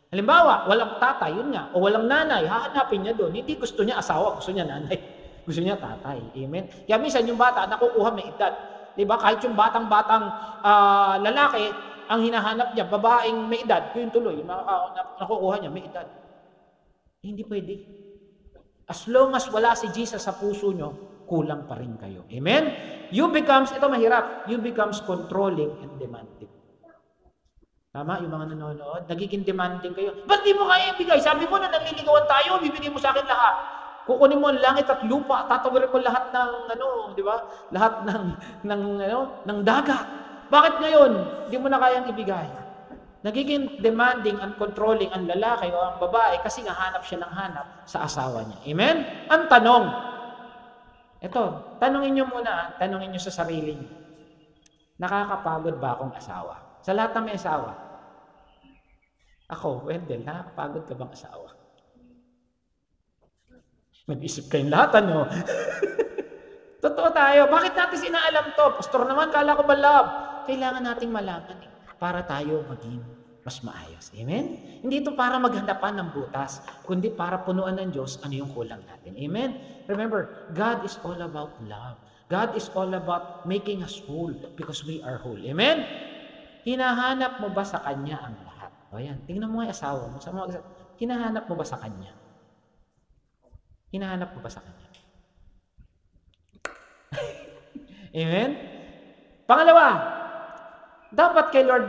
Halimbawa, walang tatay, yun nga, o walang nanay, hahanapin niya doon. Hindi gusto niya asawa, gusto niya nanay. Gusto niya tatay. Amen? Kaya minsan yung bata, nakukuha may edad. Diba? Kahit yung batang-batang lalaki, ang hinahanap niya, babaeng may edad, yun tuloy, nakukuha niya may edad. Hindi pwede. As long as wala si Jesus sa puso nyo, kulang pa rin kayo. Amen? Ito mahirap, you becomes controlling and demanding. Tama, yung mga nanonood, nagiging demanding kayo. Ba't di mo kaya ibigay? Sabi mo na naliligawan tayo, bibigay mo sa akin lahat. Kukunin mo ang langit at lupa, tatawarin ko lahat ng di ba? Lahat ng dagat. Bakit ngayon hindi mo na kayang ibigay? Nagiging demanding and controlling ang lalaki o ang babae kasi nga hanap siya ng hanap sa asawa niya. Amen? Ang tanong, Ito, tanungin nyo muna, tanungin nyo sa sarili nyo. Nakakapagod ba akong asawa? Sa lahat ng may asawa. Ako, Wendell, nakakapagod ka bang asawa? Mag-isip kayong lahat, ano? Totoo tayo. Bakit natin sinaalam to? Pastor naman, kala ko ba love? Kailangan nating malaman para tayo maging mas maayos. Amen? Hindi ito para maghanapan ng butas, kundi para punuan ng Diyos ano yung kulang natin. Amen? Remember, God is all about love. God is all about making us whole because we are whole. Amen? Hinahanap mo ba sa Kanya ang lahat? O yan, tingnan mo nga yung asawa mo. Hinahanap mo ba sa Kanya? Hinahanap mo ba sa Kanya? Amen? Pangalawa, dapat kay Lord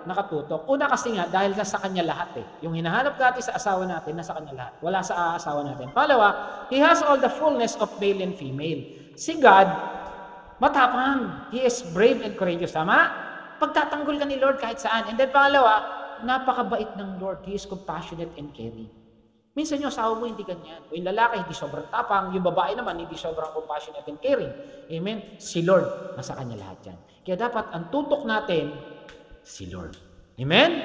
nakatutok. Una kasi nga, dahil nasa Kanya lahat eh. Yung hinahanap natin sa asawa natin, nasa Kanya lahat. Wala sa asawa natin. Pangalawa, He has all the fullness of male and female. Si God, matapang. He is brave and courageous. Tama? Pagtatanggol ka ni Lord kahit saan. And then pangalawa, napakabait ng Lord. He is compassionate and caring. Minsan yung asawa mo hindi ganyan. O yung lalaki hindi sobrang tapang. Yung babae naman hindi sobrang compassionate and caring. Amen? Si Lord, nasa Kanya lahat yan. Kaya dapat ang tutok natin, si Lord. Amen?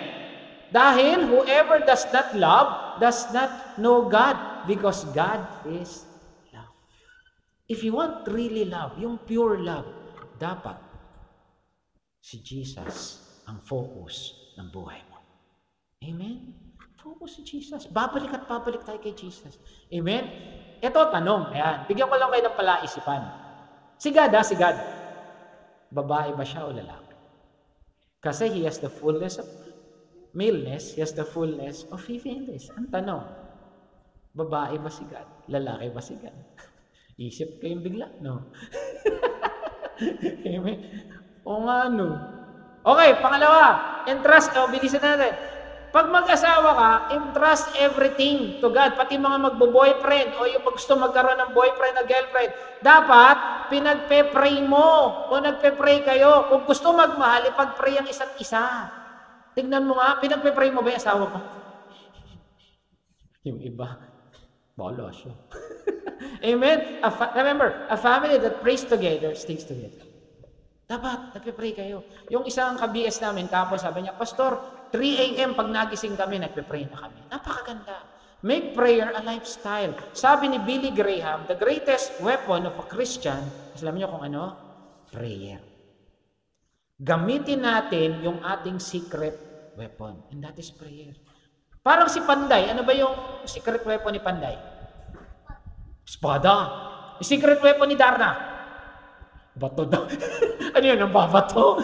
Dahil whoever does not love, does not know God. Because God is love. If you want really love, yung pure love, dapat si Jesus ang focus ng buhay mo. Amen? Focus si Jesus. Babalik at babalik tayo kay Jesus. Amen? Ito, tanong. Ayan. Bigyan ko lang kayo ng palaisipan. Si God, babae ba siya o lalaki? Kasi He has the fullness of maleness, He has the fullness of femaleness. Ang tanong, babae ba si God? Lalaki ba si God? Isip kayong bigla, no? Amen? O nga, no? Okay, pangalawa, entrust, bilisan natin. Pag mag-asawa ka, entrust everything to God. Pati mga magbo-boyfriend o yung gusto magkaroon ng boyfriend o girlfriend, dapat pinagpe-pray mo o nagpe-pray kayo. Kung gusto magmahal, ipag-pray ang isa't isa. Tignan mo nga, pinagpe-pray mo ba yung asawa mo? Yung iba, bahala siya. Amen? Remember, a family that prays together stays together. Dapat, nagpe-pray kayo. Yung isang ka-BS namin, kapos, sabi niya, Pastor, 3 a.m. pag nagising kami, nagpe-pray na kami. Napakaganda. Make prayer a lifestyle. Sabi ni Billy Graham, the greatest weapon of a Christian, alam niyo kung ano? Prayer. Gamitin natin yung ating secret weapon. And that is prayer. Parang si Panday. Ano ba yung secret weapon ni Panday? Espada. Yung secret weapon ni Darna? Bato daw. Ano yun? Ang babato?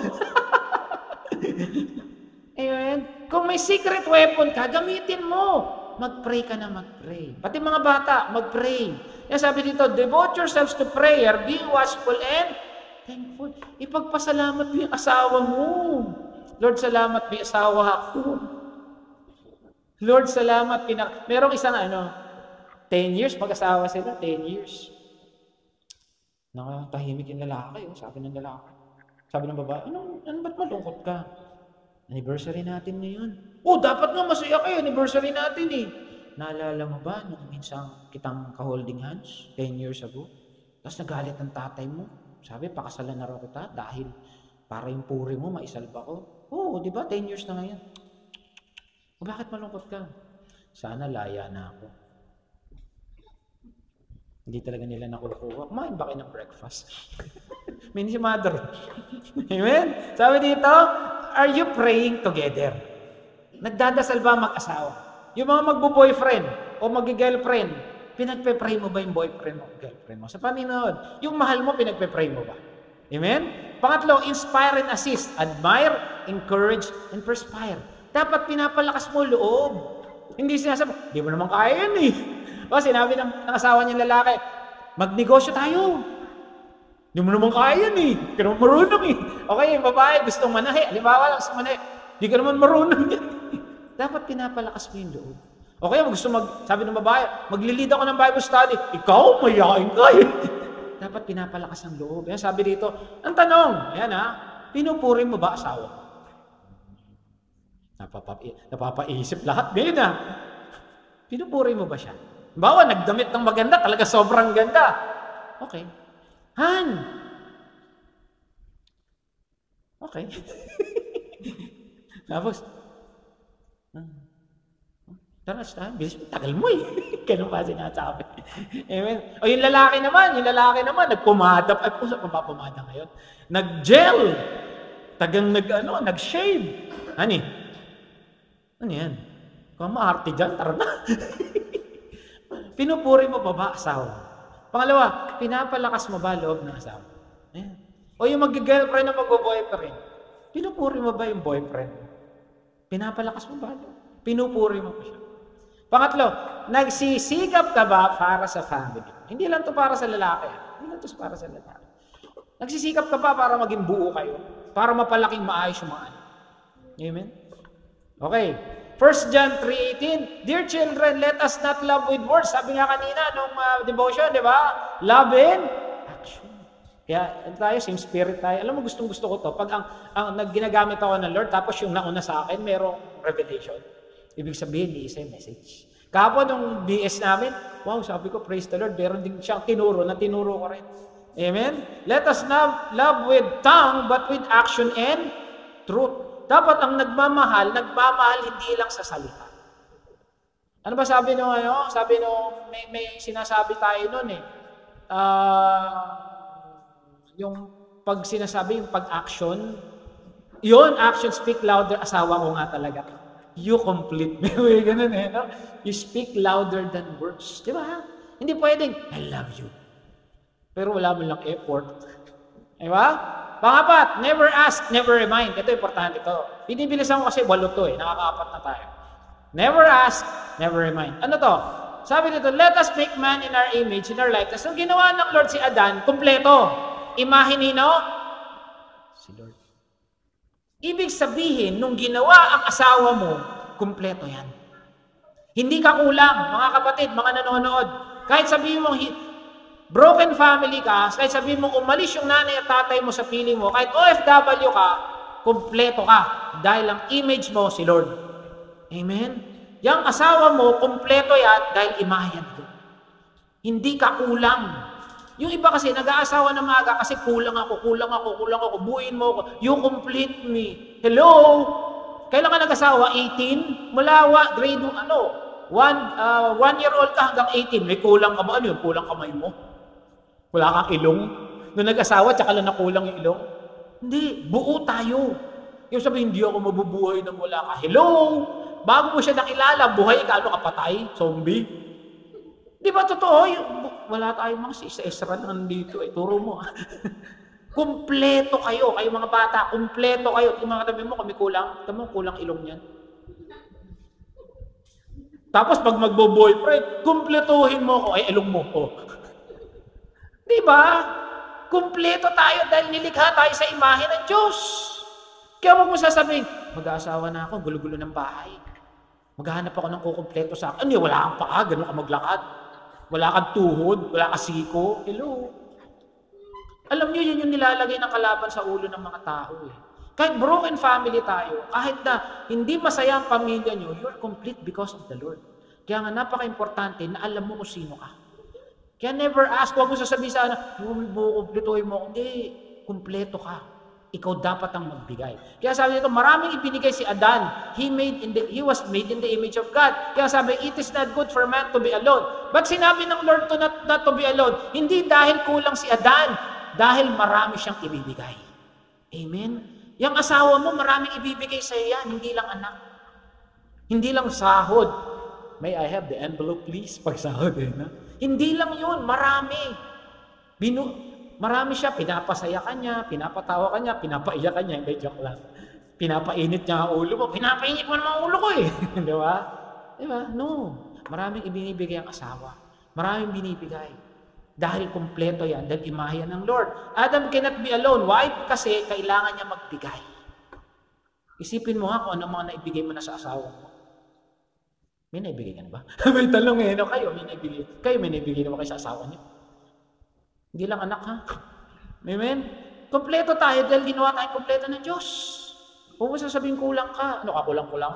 Amen. Kung may secret weapon ka, gamitin mo. Mag-pray ka na mag-pray. Pati mga bata, mag-pray. Yan sabi dito, devote yourselves to prayer, be watchful and thankful. Ipagpasalamat mo yung asawa mo. Lord, salamat may asawa ako. Lord, salamat. Merong isang 10 years, mag-asawa sila, 10 years. Nakatahimik yung lalaki, sabi ng lalaki. Sabi ng babae, ano ba't malungkot ka? Anniversary natin ngayon. Dapat nga masaya kayo, anniversary natin eh. Naalala mo ba nung minsan kitang ka-holding hands 10 years ago? Tapos nagalit ang tatay mo. Sabi, pakasalan na raw kita dahil para yung puri mo maisalba ko. Di ba? 10 years na ngayon. Bakit malungkot ka? Sana laya na ako. Hindi talaga nila nakukuha. Kumain ba kayo ng breakfast? Mini si mother. Amen? Sabi dito, are you praying together? Nagdadasal ba mag-asawa? Yung mga magbo-boyfriend o mag-girlfriend, pinagpe-pray mo ba yung boyfriend mo o girlfriend mo? Sa Panginoon, yung mahal mo, pinagpe-pray mo ba? Amen? Pangatlo, inspire and assist. Admire, encourage, and perspire. Dapat pinapalakas mo loob. Hindi sinasabi, di mo naman kaya yan eh. O sinabi ng asawa niyang lalaki, magnegosyo tayo. Di mo naman kaya yan eh. Di ka naman marunong eh. Okay, yung babae gustong manahe. Halimbawa lang sa manahe. Di ka naman marunong yan. Dapat pinapalakas mo yung loob. Okay, sabi ng babae, maglilid ako ng Bible study. Ikaw, mayain ka eh. Dapat pinapalakas ang loob. Yan, sabi dito, ang tanong, pinupuri mo ba asawa? Napapaisip lahat din Pinupuri mo ba siya? Bawa, nagdamit ng maganda, talaga sobrang ganda. Okay. Han! Okay. Tapos, tara, bilis, tagal mo eh. Ganun pa sinasabi. Amen. O yung lalaki naman, nagpumada. Ay, puso pa ba pumada ngayon? Nag-gel. Nag-shave. Hani? Ano yan? Kung maarte dyan, tara na. Pinupuri mo ba asawa? Pangalawa, pinapalakas mo ba loob ng asawa? Ayan. O yung mag-girlfriend na mag-boyfriend, pinupuri mo ba yung boyfriend? Pinapalakas mo ba loob? Pinupuri mo ba siya? Pangatlo, nagsisikap ka ba para sa family? Hindi lang to para sa lalaki. Hindi lang to para sa lalaki. Nagsisikap ka ba para maging buo kayo? Para mapalaking maayos yung mga anak? Amen? Okay. 1 John 3:18, Dear children, let us not love with words. Sabi nga kanina nung devotion, di ba? Love in action. Kaya tayo, same spirit tayo. Alam mo, gustong-gusto ko to. Pag ang ginagamit ako ng Lord, tapos yung nauna sa akin, merong revelation. Ibig sabihin, isa yung message. Kapon nung BS namin, wow, sabi ko, praise the Lord, meron din siyang tinuro ko rin. Amen? Let us love with tongue, but with action and truth. Dapat ang nagmamahal hindi lang sa salita. Ano ba sabi nung Sabi nung may sinasabi tayo noon eh. Yung pag sinasabi, yung pag-action, yun, action speak louder. Asawa ko nga talaga. You complete me. Ganun eh, no? You speak louder than words. Di ba? Hindi pwedeng, I love you. Pero wala mo lang effort. Di ba? Pangapat, never ask, never remind. Ito, importante ito. Binibilisan ko kasi 8 to eh. Nakaka-4 na tayo. Never ask, never remind. Ano to? Sabi nito, let us make man in our image, in our likeness. Nung ginawa ng Lord si Adan, kumpleto. Imahe nino? Si Lord. Ibig sabihin, nung ginawa ang asawa mo, kumpleto yan. Hindi ka kulang, mga kapatid, mga nanonood. Kahit sabihin mo, broken family ka, kahit sabihin mo umalis yung nanay at tatay mo sa piling mo, kahit OFW ka, kumpleto ka. Dahil ang image mo si Lord. Amen? Yang asawa mo, kumpleto yan dahil imahe yan. Hindi ka kulang. Yung iba kasi, nag-aasawa na maaga kasi kulang ako, buuin mo ako. You complete me. Hello? Kailan ka nag-asawa? 18? Mula grade 1 year old ka hanggang 18. May kulang ka ba? Ano yung kulang kamay mo? Wala kang ilong? Nung nag-asawa, tsaka lang nakulang yung ilong? Hindi. Buo tayo. Yung sabi, hindi ako mabubuhay nang wala ka. Hello? Bago mo siya nakilala, buhay ka, ano ka patay? Zombie? Di ba totoo? Wala tayong mga isa-isra na nandito. Turo mo. Kumpleto kayo. Kayo mga bata, kumpleto kayo. Yung mga katabi mo, kami kulang. Tama mo, kulang ilong niyan. Tapos pag magbo-boyfriend, kumpletuhin mo ko. Ay, ilong mo ko. Di ba? Kumpleto tayo dahil nilikha tayo sa imahe ng Diyos. Kaya huwag mo sasabihin, mag-aasawa na ako, gulo-gulo ng bahay. Maghahanap ako ng kukumpleto sa akin. Ano, wala kang paa, ganun ka maglakad. Wala kang tuhod, wala kang siko. Hello. Alam niyo, yun yung nilalagay ng kalaban sa ulo ng mga tao eh. Kahit broken family tayo, kahit na hindi masaya ang pamilya niyo, you're complete because of the Lord. Kaya nga napaka-importante na alam mo kung sino ka. Kaya never ask, huwag mo sasabihin sana, kumpletuhin mo. Hindi, kumpleto ka. Ikaw dapat ang magbigay. Kaya sabi nito, maraming ibinigay si Adan. He was made in the image of God. Kaya sabi, it is not good for man to be alone. But sinabi ng Lord to not to be alone, hindi dahil kulang si Adan, dahil marami siyang ibibigay. Amen? Yung asawa mo, maraming ibibigay sa iyo yan, hindi lang anak. Hindi lang sahod. May I have the envelope please? Pag sahod eh, no? Hindi lang yun, marami. Marami siya, pinapasaya ka niya, pinapatawa ka niya, pinapaiyak ka niya, hindi joke lang. Pinapainit niya ang ulo mo, pinapainit mo naman ang ulo ko eh. Di ba? Di ba? No. Maraming ibinibigay ang asawa. Maraming binibigay. Dahil kumpleto yan, dahil imahe yan ng Lord. Adam cannot be alone. Why? Kasi kailangan niya magbigay. Isipin mo nga kung ano mga naibigay mo na sa asawa mo. May naibigay ka na ba? May talong eh, no? Kayo may naibigay naman kayo sa asawa niyo. Hindi lang anak ha. Amen? Kompleto tayo dahil ginawa tayong kompleto ng Diyos. Huwag mo sasabihin kulang ka. Ano ka, kulang-kulang?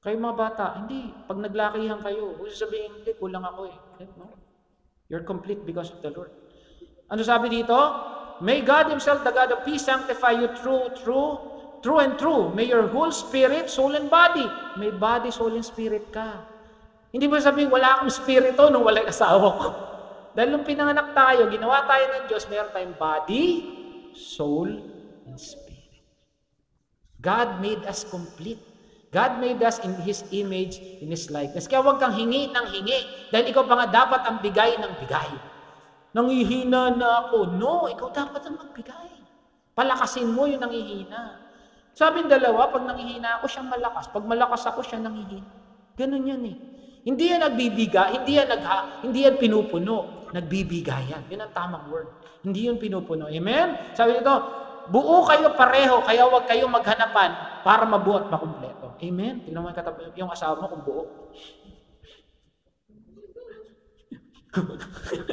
Kayo mga bata, hindi. Pag naglakihan kayo, huwag sasabihin, hindi, kulang ako eh. No? You're complete because of the Lord. Ano sabi dito? May God Himself, the God of peace, sanctify you true and true. May your whole spirit, soul, and body. May body, soul, and spirit ka. Hindi mo sabihin, wala akong spirito nung wala asawa ko. Dahil nung pinanganak tayo, ginawa tayo ng Diyos, mayroon tayong body, soul, and spirit. God made us complete. God made us in His image, in His likeness. Kaya huwag kang hingi ng hingi. Dahil ikaw pa nga dapat ang bigay ng bigay. Nangihina na ako. No, ikaw dapat ang magbigay. Palakasin mo yung nangihina. Sabi ng dalawa, pag nangihina ako, siyang malakas. Pag malakas ako, siya nangihina. Ganun yan eh. Hindi yan nagbibiga, hindi yan pinupuno. Nagbibigayan. Yun ang tamang word. Hindi yun pinupuno. Amen? Sabi nito, buo kayo pareho, kaya huwag kayo maghanapan para mabuo at makumpleto. Amen? Tingnan mo yung asawa mo kung buo.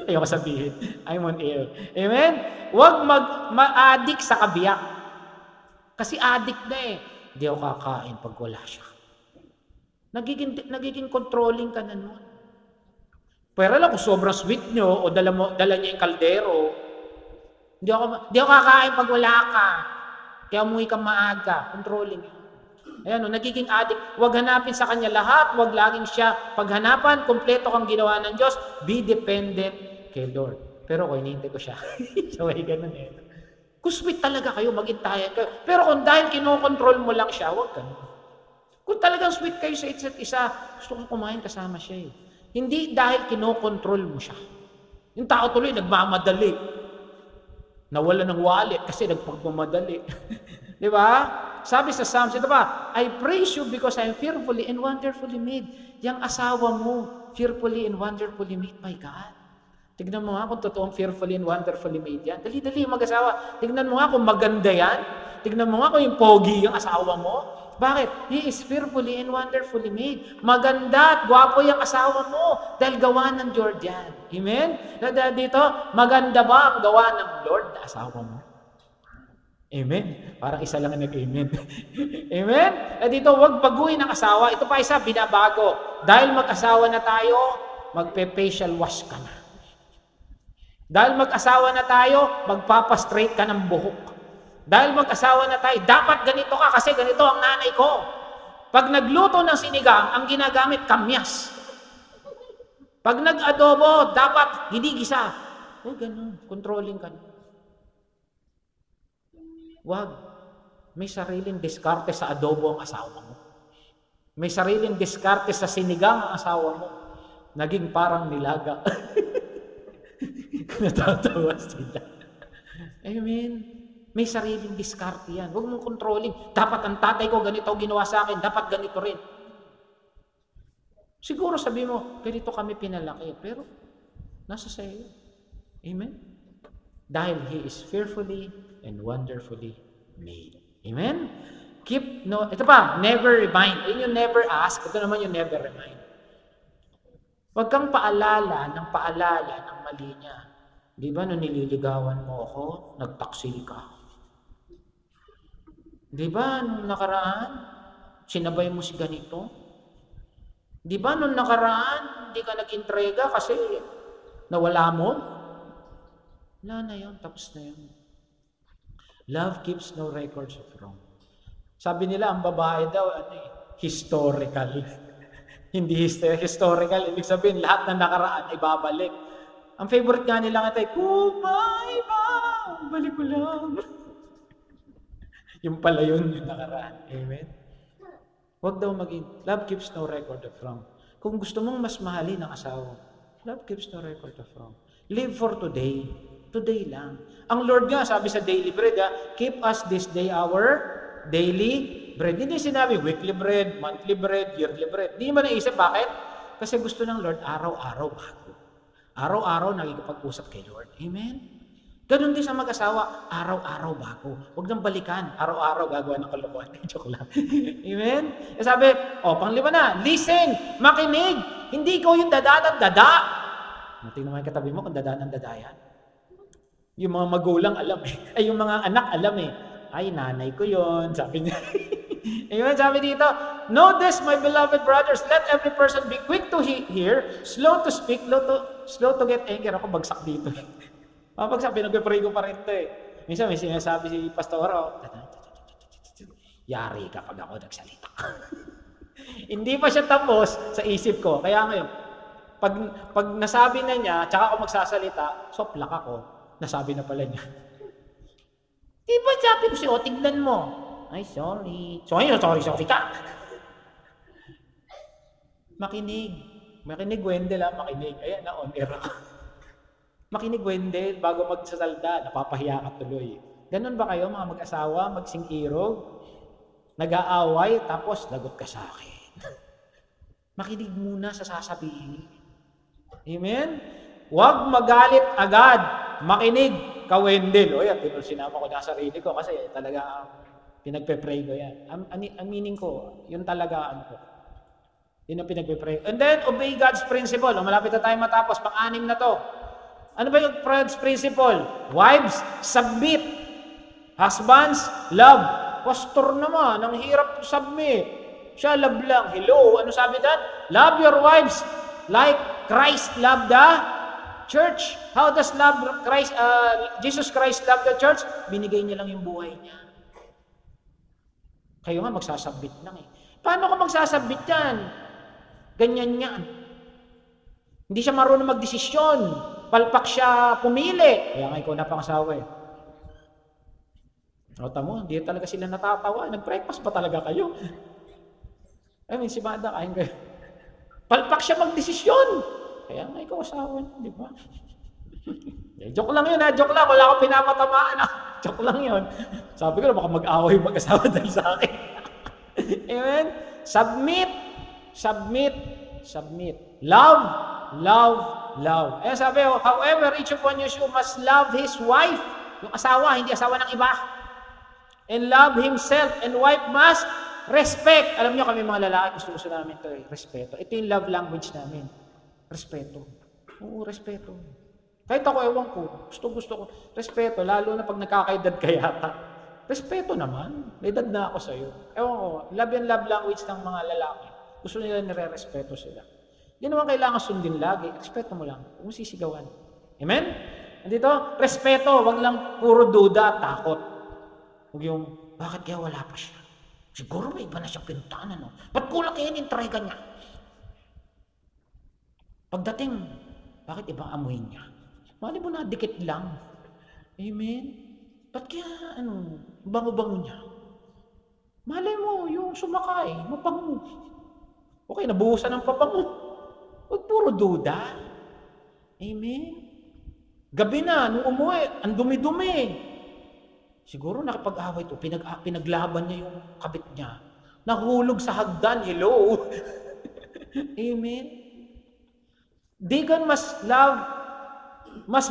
Ayoko sabihin. I'm on air. Amen? Huwag ma-addict sa kabiyak. Kasi addict na eh. Hindi ako kakain pag wala siya. Nagiging controlling ka na nun. Pero lang kung sobrang sweet nyo o dala niya yung kaldero, hindi ako kakain pag wala ka. Kaya umuwi ka maaga. Controlling yun. Ayan, nagiging addict. Huwag hanapin sa kanya lahat. Huwag laging siya. Paghanapan, kompleto kang ginawa ng Diyos. Be dependent kay Lord. Pero ako, hinihintay ko siya. So, ay ganun eh. Kung sweet talaga kayo, magintayan kayo. Pero kung dahil kinokontrol mo lang siya, huwag ganun. Kung talagang sweet kayo sa isa't isa, gusto kong kumain kasama siya eh. Hindi dahil kinokontrol mo siya. Yung tao tuloy, nagmamadali. Nawala ng wallet kasi nagpagmamadali. Di ba? Sabi sa Psalms, ito ba? I praise you because I am fearfully and wonderfully made. Yang asawa mo, fearfully and wonderfully made by God. Tignan mo nga kung totoong fearfully and wonderfully made yan. Dali-dali mag-asawa. Tignan mo nga kung maganda yan. Tignan mo nga kung yung pogi yung asawa mo. Bakit? He is fearfully and wonderfully made. Maganda at gwapo yung asawa mo dahil gawa ng Lord yan. Amen? Dito, maganda ba ang gawa ng Lord na asawa mo? Amen? Parang isa lang ang nag-amen. Amen? Dito, huwag baguhin ang asawa. Ito pa isa, binabago. Dahil mag-asawa na tayo, magpe-facial wash ka na. Dahil mag-asawa na tayo, magpapastraight ka ng buhok. Dahil mag-asawa na tayo, dapat ganito ka kasi ganito ang nanay ko. Pag nagluto ng sinigang, ang ginagamit, kamyas. Pag nag-adobo, dapat ginigisa. Ganun, controlling ka na. Wag. May sariling diskarte sa adobo ang asawa mo. May sariling diskarte sa sinigang ang asawa mo. Naging parang nilaga. Natatawa sila. Amen. May sariling diskarte yan. Huwag mong controlling. Dapat ang tatay ko ganito ginawa sa akin. Dapat ganito rin. Siguro sabi mo, ganito kami pinalaki. Pero, nasa sa'yo. Amen? Dahil He is fearfully and wonderfully made. Amen? Ito pa, never remind. Ayun yung never ask. Ito naman yung never remind. Huwag kang paalala ng mali niya. Di ba nung nililigawan mo ako, nagtaksil ka? Di ba nung nakaraan, sinabay mo si ganito? Di ba nung nakaraan, hindi ka nag-intrega kasi nawala mo? Wala na yun, tapos na yun. Love keeps no records of wrong. Sabi nila, ang babae daw, historical. Hindi historical, ibig sabihin, lahat na nakaraan ay babalik. Ang favorite nga nila nga kumaiba, balik ko lang. Yung pala yun, yung nakaraan. Amen? Huwag daw maging, love keeps no record of wrong. Kung gusto mong mas mahalin ang asawa, love keeps no record of wrong. Live for today. Today lang. Ang Lord nga, sabi sa daily bread, keep us this day our daily bread. Hindi sinabi weekly bread, monthly bread, yearly bread. Hindi mo naisip, bakit? Kasi gusto ng Lord, araw-araw bago. Araw-araw nakikipag-usap kay Lord. Amen? Ganun din sa mag-asawa, araw-araw bago. Huwag nang balikan, araw-araw gagawa ng kalokohan. Joke lang. Amen? Sabi, panglima na, listen, makinig. Hindi ko yung dada ng dada. Tingnan mo yung katabi mo kung dada ng dada yan. Yung mga magulang alam eh. Ay, yung mga anak alam eh. Ay, nanay ko yon, sabi niya. Amen, sabi dito, know this, my beloved brothers, let every person be quick to hear, slow to speak, slow to get angry. Ako bagsak dito. Mapagsa, pinag-pray ko pa rin ito eh. Minsan may sinasabi si Pastoro, yari kapag ako nagsalita. Hindi pa siya tapos sa isip ko. Kaya ngayon, pag nasabi na niya, tsaka ako magsasalita, soplak ako, nasabi na pala niya. Di ba sabi ko siya, tignan mo. Ay, sorry. Sorry ka. Makinig. Makinig, Wendell, makinig. Ayan, on air ako. Makinig, Wendell, bago magsasalda, napapahiya ka tuloy. Ganon ba kayo, mga mag-asawa, magsingkirog? Nag-aaway, tapos lagot ka sa akin. Makinig muna sa sasabihin. Amen? Huwag magalit agad. Makinig ka, Wendell. O yan, sinama ko na sarili ko kasi talaga pinagpe-pray ko yan. Ang meaning ko, yun talaga ano ko. Yun ang pinagpe-pray. And then, obey God's principle. O, malapit na tayo matapos. Pang-anim na to. Ano ba yung principle? Wives, submit. Husbands, love. Pastor naman, ang hirap submit. Siya, love lang. Hello, ano sabi doon? Love your wives like Christ loved the church. How does Jesus Christ love the church? Binigay niya lang yung buhay niya. Kayo nga, magsasubmit lang eh. Paano ka magsasubmit yan? Ganyan yan. Hindi siya marunong magdesisyon. Palpak siya pumili. Kaya nga ikaw na pangasawa eh. Nota mo, hindi talaga sila natatawa. Nag-breakfast pa talaga kayo. I mean, si Mada, kain kayo. Palpak siya magdesisyon. Kaya nga ikaw asawa, di ba? Joke lang yun ha, joke lang. Wala akong pinapatamaan ha. Joke lang yun. Sabi ko na baka mag-away mag-asawa dahil sa akin. Amen? Submit. Submit. Submit. Love. Love. Love. Eh sabi, however, each of one of you must love his wife. Yung asawa, hindi asawa ng iba. And love himself. And wife must respect. Alam niyo kami mga lalaki, gusto namin ito eh. Respeto. Ito yung love language namin. Respeto. Oo, respeto. Kahit ako, ewan ko. Gusto ko. Respeto, lalo na pag nagkakaedad ka yata. Respeto naman. May edad na ako sa'yo. Ewan ko, love and love language ng mga lalaki. Gusto nila nire-respeto sila. Hindi naman kailangan sundin lagi. Respeto mo lang. Huwag mo sisigawan. Amen? Andito, respeto. Huwag lang puro duda at takot. Huwag yung, bakit kaya wala pa siya? Siguro may iba na siyang pinuntahan, ano? Ba't kulang kayo in-try ka niya? Pagdating, bakit ibang amoy niya? Mali mo na, dikit lang. Amen? Ba't kaya, bango-bango niya? Malay mo, yung sumakay, mapango. Okay, nabuhusan ng papango. Huwag puro duda. Amen? Gabi na, nung umuwi, ang dumi-dumi. Siguro nakapag-away ito, pinaglaban niya yung kabit niya. Nahulog sa hagdan, hello. Amen? Deacon must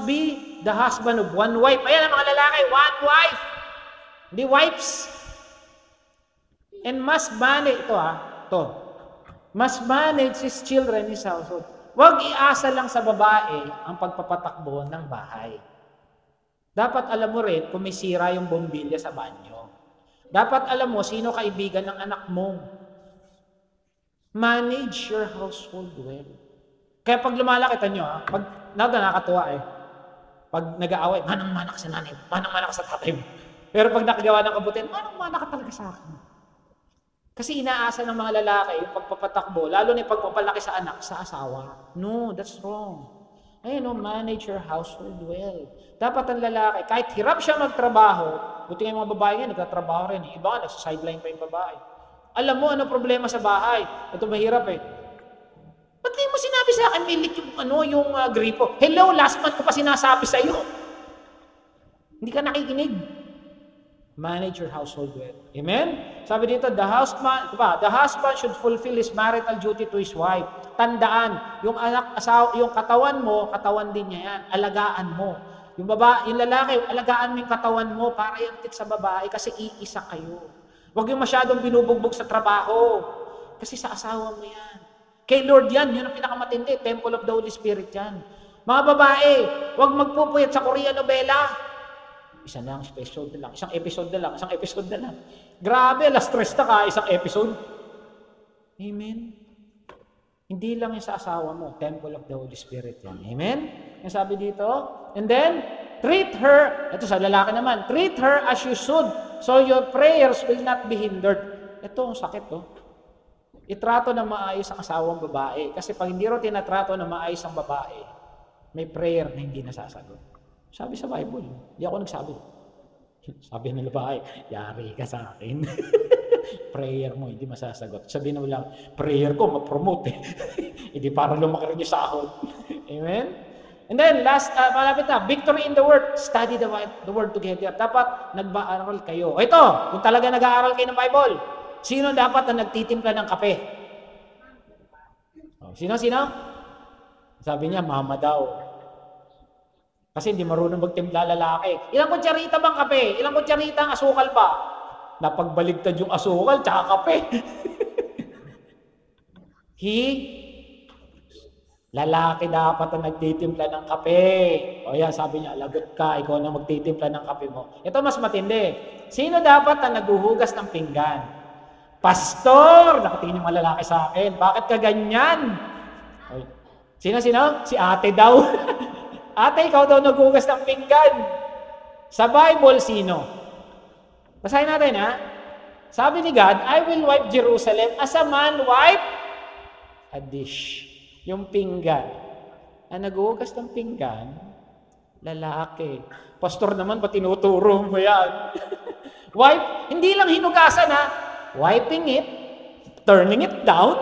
be the husband of one wife. Ayan ang mga lalaki, one wife. Hindi wives. And must manage, must manage his children, his household. Huwag iasa lang sa babae ang pagpapatakbo ng bahay. Dapat alam mo rin kung may sira yung bombilya sa banyo. Dapat alam mo sino kaibigan ng anak mo. Manage your household well. Kaya pag lumalaki, tanyo nakakatuwa eh. Pag nag-aaway, manang-mana ka sa nanay, manang-mana ka sa tatay mo. Pero pag nakagawa ng kabutihan, manang-mana ka talaga sa akin. Kasi inaasa ng mga lalaki yung pagpapatakbo, lalo na yung pagpapalaki sa anak, sa asawa. No, that's wrong. Manage your household well. Dapat ang lalaki, kahit hirap siya magtrabaho, buti nga yung mga babae nga, nagtatrabaho rin. Iba nga, nagsa-sideline pa yung babae. Alam mo, ano problema sa bahay? Ito mahirap eh. Ba't di mo sinabi sa akin, milik yung gripo? Hello, last month ko pa sinasabi sa iyo. Hindi ka nakikinig. Manage your household well. Amen? Sabi dito, the husband should fulfill his marital duty to his wife. Tandaan, yung yung katawan mo, katawan din niya yan. Alagaan mo. Yung lalaki, alagaan mo yung katawan mo para yantit sa babae kasi iisa kayo. Huwag yung masyadong binubugbog sa trabaho. Kasi sa asawa mo yan. Kay Lord yan, yun ang pinakamatindi. Temple of the Holy Spirit yan. Mga babae, huwag magpupuyat sa Korean novela. Isang episode na lang. Grabe, stress na ka, isang episode. Amen? Hindi lang yung sa asawa mo, Temple of the Holy Spirit yan. Amen? Yung sabi dito, and then, treat her, ito sa lalaki naman, treat her as you should, so your prayers will not be hindered. Ito, ang sakit to. Itrato na maayos ang asawang babae. Kasi pag hindi ro tinatrato na maayos ang babae, may prayer na hindi nasasagot. Sabi sa Bible, hindi ako nagsabi. Sabi ng babae, yari ka sa akin. Prayer mo, hindi masasagot. Sabihin mo lang, prayer ko, ma-promote eh. Hindi para lumaki rin yung sahod. Amen? And then, last, malapit na, victory in the Word. Study the Word together. Dapat nag-aaral kayo. Ito, kung talaga nag-aaral kayo ng Bible, sino dapat na nagtitimpla ng kape? Sino? Sabi niya, mama daw. Kasi hindi marunong magtimpla lalaki. Ilang kutsarita bang kape? Ilang kutsarita ang asukal pa? Napagbaligtad yung asukal, tsaka kape. Lalaki dapat ang nagtitimpla ng kape. O yan, sabi niya, lagot ka, ikaw na magtitimpla ng kape mo. Ito mas matindi. Sino dapat ang naguhugas ng pinggan? Pastor! Nakatingin yung mga lalaki sa akin. Bakit ka ganyan? Sino? Si ate daw. Ate, ikaw daw naghugas ng pinggan. Sa Bible, sino? Basahin natin, ha? Sabi ni God, I will wipe Jerusalem as a man wipe a dish. Yung pinggan. Ang naghugas ng pinggan, lalaki. Pastor naman, pa tinuturo mo yan? Wipe, hindi lang hinugasan, ha? Wiping it, turning it down,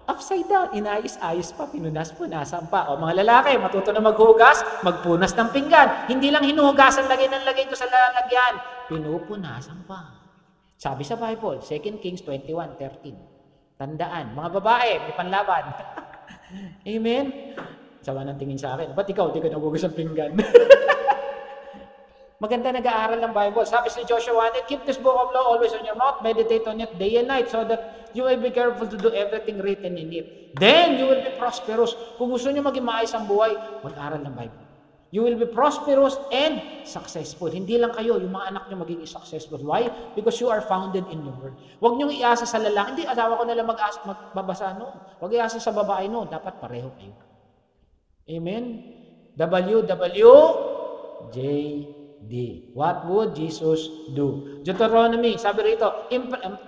upside down, inayos-ayos pa, pinunas-punasan pa. O mga lalaki, matuto na maghugas, magpunas ng pinggan. Hindi lang hinuhugasan, lagay ito sa lalagyan. Pinupunasan pa. Sabi sa Bible, 2 Kings 21:13. Tandaan, mga babae, may panlaban. Amen? Sama ng tingin sa akin. Ba't ikaw, di ka naghugas ng pinggan? Maganda nag-aaral ng Bible. Sabi si Joshua 1, keep this book of law always on your mouth, meditate on it day and night, so that you will be careful to do everything written in it. Then, you will be prosperous. Kung gusto nyo maging maayos ang buhay, mag-aral ng Bible. You will be prosperous and successful. Hindi lang kayo, yung mga anak nyo magiging successful. Why? Because you are founded in the Word. Huwag nyo iasa sa lalaki. Hindi, asawa ko nalang magbabasa noon. Huwag iasa sa babae noon. Dapat pareho kayo. Amen? WWJD. What would Jesus do? Deuteronomy, sabi rito,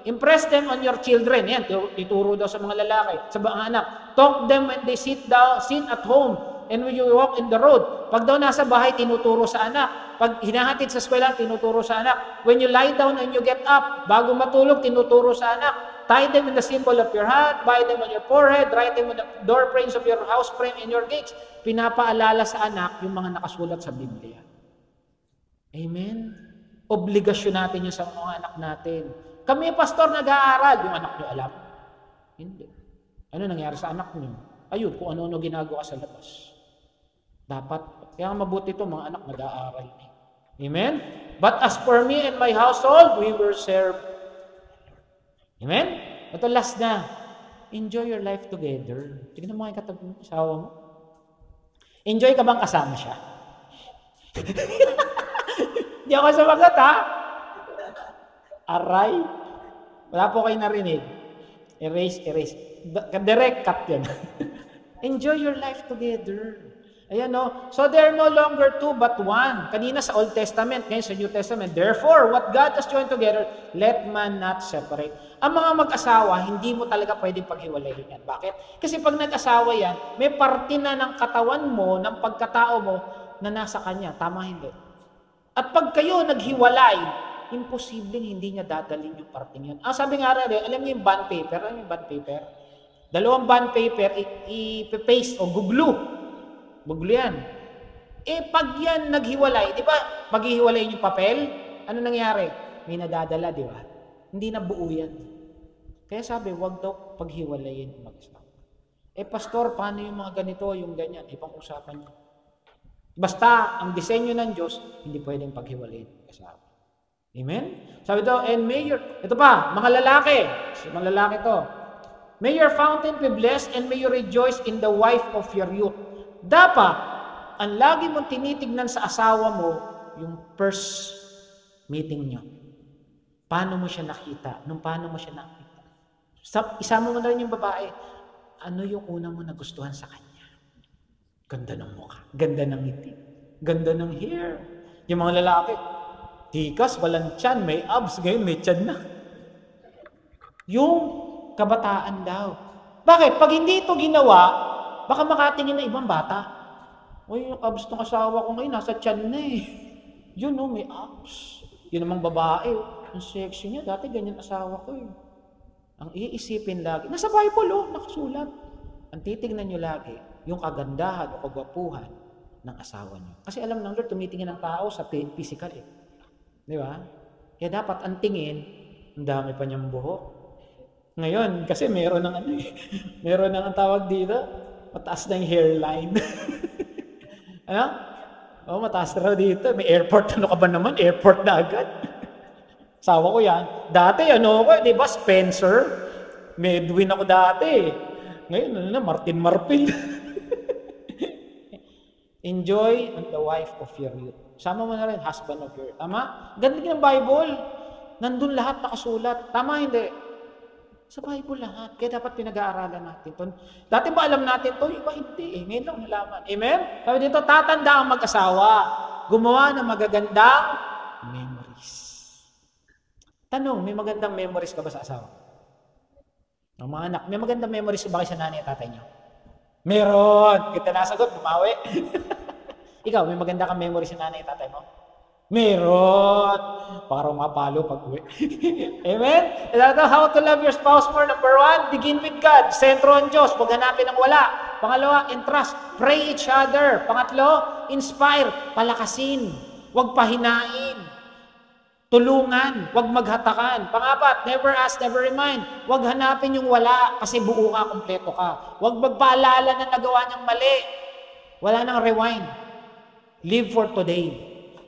impress them on your children. Yan, ituro daw sa mga lalaki, sa mga anak. Talk them when they sit at home and when you walk in the road. Pag daw nasa bahay, tinuturo sa anak. Pag hinahatid sa eskwela, tinuturo sa anak. When you lie down and you get up, bago matulog, tinuturo sa anak. Tie them in the symbol of your hand, bind them on your forehead, write them on the door frames of your house frame and your gates. Pinapaalala sa anak yung mga nakasulat sa Biblia. Amen? Obligasyon natin yun sa mga anak natin. Kami, pastor, nag-aaral. Yung anak nyo alam? Hindi. Ano nangyari sa anak nyo? Ayun, kung ano-ano ginagawa sa labas. Dapat, kaya mabuti ito, mga anak nag-aaral. Amen? But as for me and my household, we will serve. Amen? Ito last na. Enjoy your life together. Tignan mo yung katabi mo, asawa mo. Enjoy ka bang kasama siya? Hindi ako sumagot, ha? Aray. Wala po kayo narinig. Erase. Direct cut yun. Enjoy your life together. Ayan, no? So, they're no longer two but one. Kanina sa Old Testament, ngayon sa New Testament. Therefore, what God has joined together, let man not separate. Ang mga mag-asawa, hindi mo talaga pwedeng paghiwalayin yan. Bakit? Kasi pag nag-asawa yan, may parte na ng katawan mo, ng pagkatao mo, na nasa kanya. Tama, hindi? At pag kayo naghiwalay, imposibleng hindi niya dadalhin yung parting yun. Sabi nga rin, alam niyo yung bond paper? Alam niyo yung bond paper? Dalawang bond paper, i-paste o guglu. Guglu yan. Pag yan naghiwalay, di ba, maghihiwalay yung papel, ano nangyari? May nadadala, di ba? Hindi na buo yan. Kaya sabi, wag daw paghiwalayin yung mag-asawa. Pastor, paano yung mga ganito, yung ganyan? Pang-usapan niyo. Basta, ang disenyo ng Diyos, hindi pwedeng paghiwalayin ng asawa. Amen? Sabi ito, ito pa, mga lalaki to, may your fountain be blessed and may you rejoice in the wife of your youth. Dapat, ang lagi mong tinitignan sa asawa mo, yung first meeting nyo. Paano mo siya nakita? Paano mo siya nakita? Isama mo na rin yung babae. Ano yung una mo nagustuhan sa kanya? Ganda ng mukha. Ganda ng ngiti. Ganda ng hair. Yung mga lalaki, tikas, walang tiyan, may abs, ngayon may tiyan na. Yung kabataan daw. Bakit? Pag hindi ito ginawa, baka makatingin na ibang bata. Uy, yung abs ng asawa ko ngayon, nasa tiyan na eh. Yun oh, may abs. Yun namang babae, ang sexy niya, dati ganyan asawa ko eh. Ang iisipin lagi, nasa Bible oh, nakasulat. Ang titignan nyo lagi, yung kagandahan o kagwapuhan ng asawa nyo. Kasi alam ng Lord, tumitingin ang tao sa physical eh. Di ba? Kaya dapat ang tingin, ang dami pa niyang buhok. Ngayon, kasi meron ng ano eh, meron ng ang tawag dito, mataas na yung hairline. Ano? Oh, mataas na dito. May airport, ano ka ba naman? Airport na agad. Sawa ko yan. Dati, ano ko, di ba, Spencer? Medwin ako dati. Ngayon, ano na, Martin Marpil. Enjoy the wife of your youth. Sama mo na rin, husband of your youth. Tama? Ganda ng Bible. Nandun lahat nakasulat. Tama, hindi? Sa Bible lahat. Kaya dapat pinag-aaralan natin ito. Dati ba alam natin ito? Iba hindi eh. Ngayon lang nalaman. Amen? Sabi dito, tatanda ang mag-asawa. Gumawa ng magagandang memories. Tanong, may magandang memories ka ba sa asawa? Ang mga anak, may magandang memories ba kayo sa nanay at tatay niyo? Meron! Kita nasagot, bumawi. Ikaw, may maganda kang memories sa nanay at tatay mo? Meron! Parang mapalo pag uwi. Amen? Ito, how to love your spouse more. Number 1, begin with God. Sentro ang Diyos. Huwag hanapin ang wala. Pangalawa, entrust. Pray each other. Pangatlo, inspire. Palakasin. Huwag pahinain. Tulungan, huwag maghatakan. Pangapat, never ask, never remind. Huwag hanapin yung wala kasi buo ka, kompleto ka. Huwag magpaalala na nagawa niyang mali. Wala nang rewind. Live for today.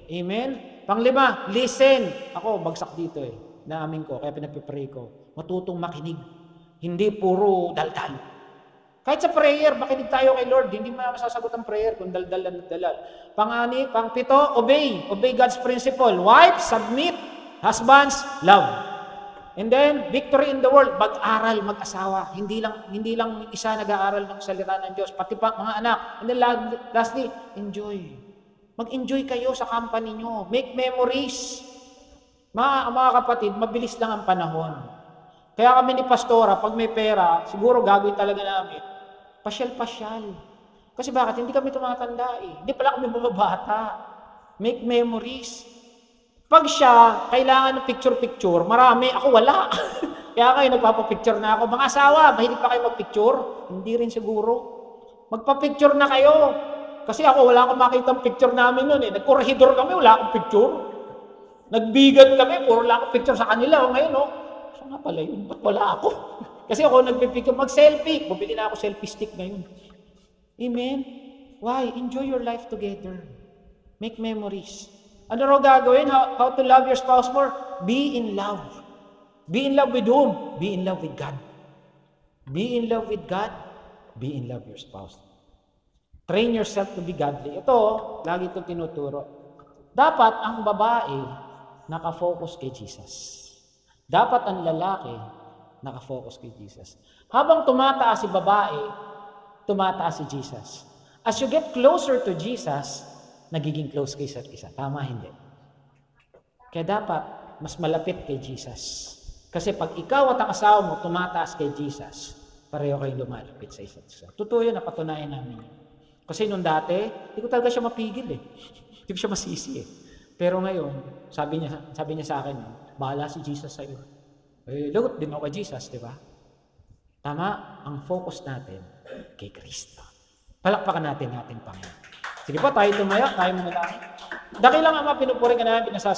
Amen? Panglima, listen. Ako, bagsak dito eh. Naamin ko, kaya pinagpipray ko. Matutong makinig. Hindi puro daldal. Kahit sa prayer, makinig tayo kay Lord. Hindi mo masasagot ang prayer kung daldal. Pangpito, obey. Obey God's principle. Wives, submit. Husbands, love. And then, victory in the world. Mag-aral, mag-asawa. Hindi lang isa nag-aaral ng salita ng Diyos. Pati pa mga anak. And then lastly, enjoy. Mag-enjoy kayo sa company nyo. Make memories. Mga kapatid, mabilis lang ang panahon. Kaya kami ni Pastora, pag may pera, siguro gagawin talaga namin. Pasyal-pasyal. Kasi bakit? Hindi kami tumatanda eh. Hindi pala kami bumabata. Make memories. Pag siya, kailangan ng picture-picture, marami, ako wala. Kaya kayo, nagpapapicture na ako. Mga asawa, mahilig pa kayo magpicture? Hindi rin siguro. Magpapicture na kayo. Kasi ako, wala akong makita ang picture namin nun eh. Nagkorehidor kami, wala akong picture. Nagbigan kami, puro wala akong picture sa kanila. O ngayon, oh, so nga pala yun, ba't wala ako? Kasi ako nagpipicture, mag-selfie. Bumili na ako selfie stick ngayon. Amen? Why? Enjoy your life together. Make memories. Ano raw gagawin? How to love your spouse more? Be in love. Be in love with whom? Be in love with God. Be in love with God. Be in love with your spouse. Train yourself to be godly. Ito, lagi itong tinuturo. Dapat ang babae nakafocus kay Jesus. Dapat ang lalaki nakafocus kay Jesus. Habang tumataas si babae, tumataas si Jesus. As you get closer to Jesus, nagiging close kay isa't isa. Tama, hindi? Kaya dapat, mas malapit kay Jesus. Kasi pag ikaw at ang asawa mo tumataas kay Jesus, pareho kayong lumalapit sa isa't isa. Totoo yun, napatunayan namin yun. Kasi nung dati, hindi ko talaga siya mapigil eh. Hindi ko siya masisi eh. Pero ngayon, sabi niya sa akin, bahala si Jesus sa iyo. Eh, lagot din ako kay Jesus, di ba? Tama, ang focus natin kay Kristo. Palakpakan natin Panginoon. Sige po, tayo tumaya, tayo manalangin. Dakilang Ama, pinupuri ka namin, pinasasa.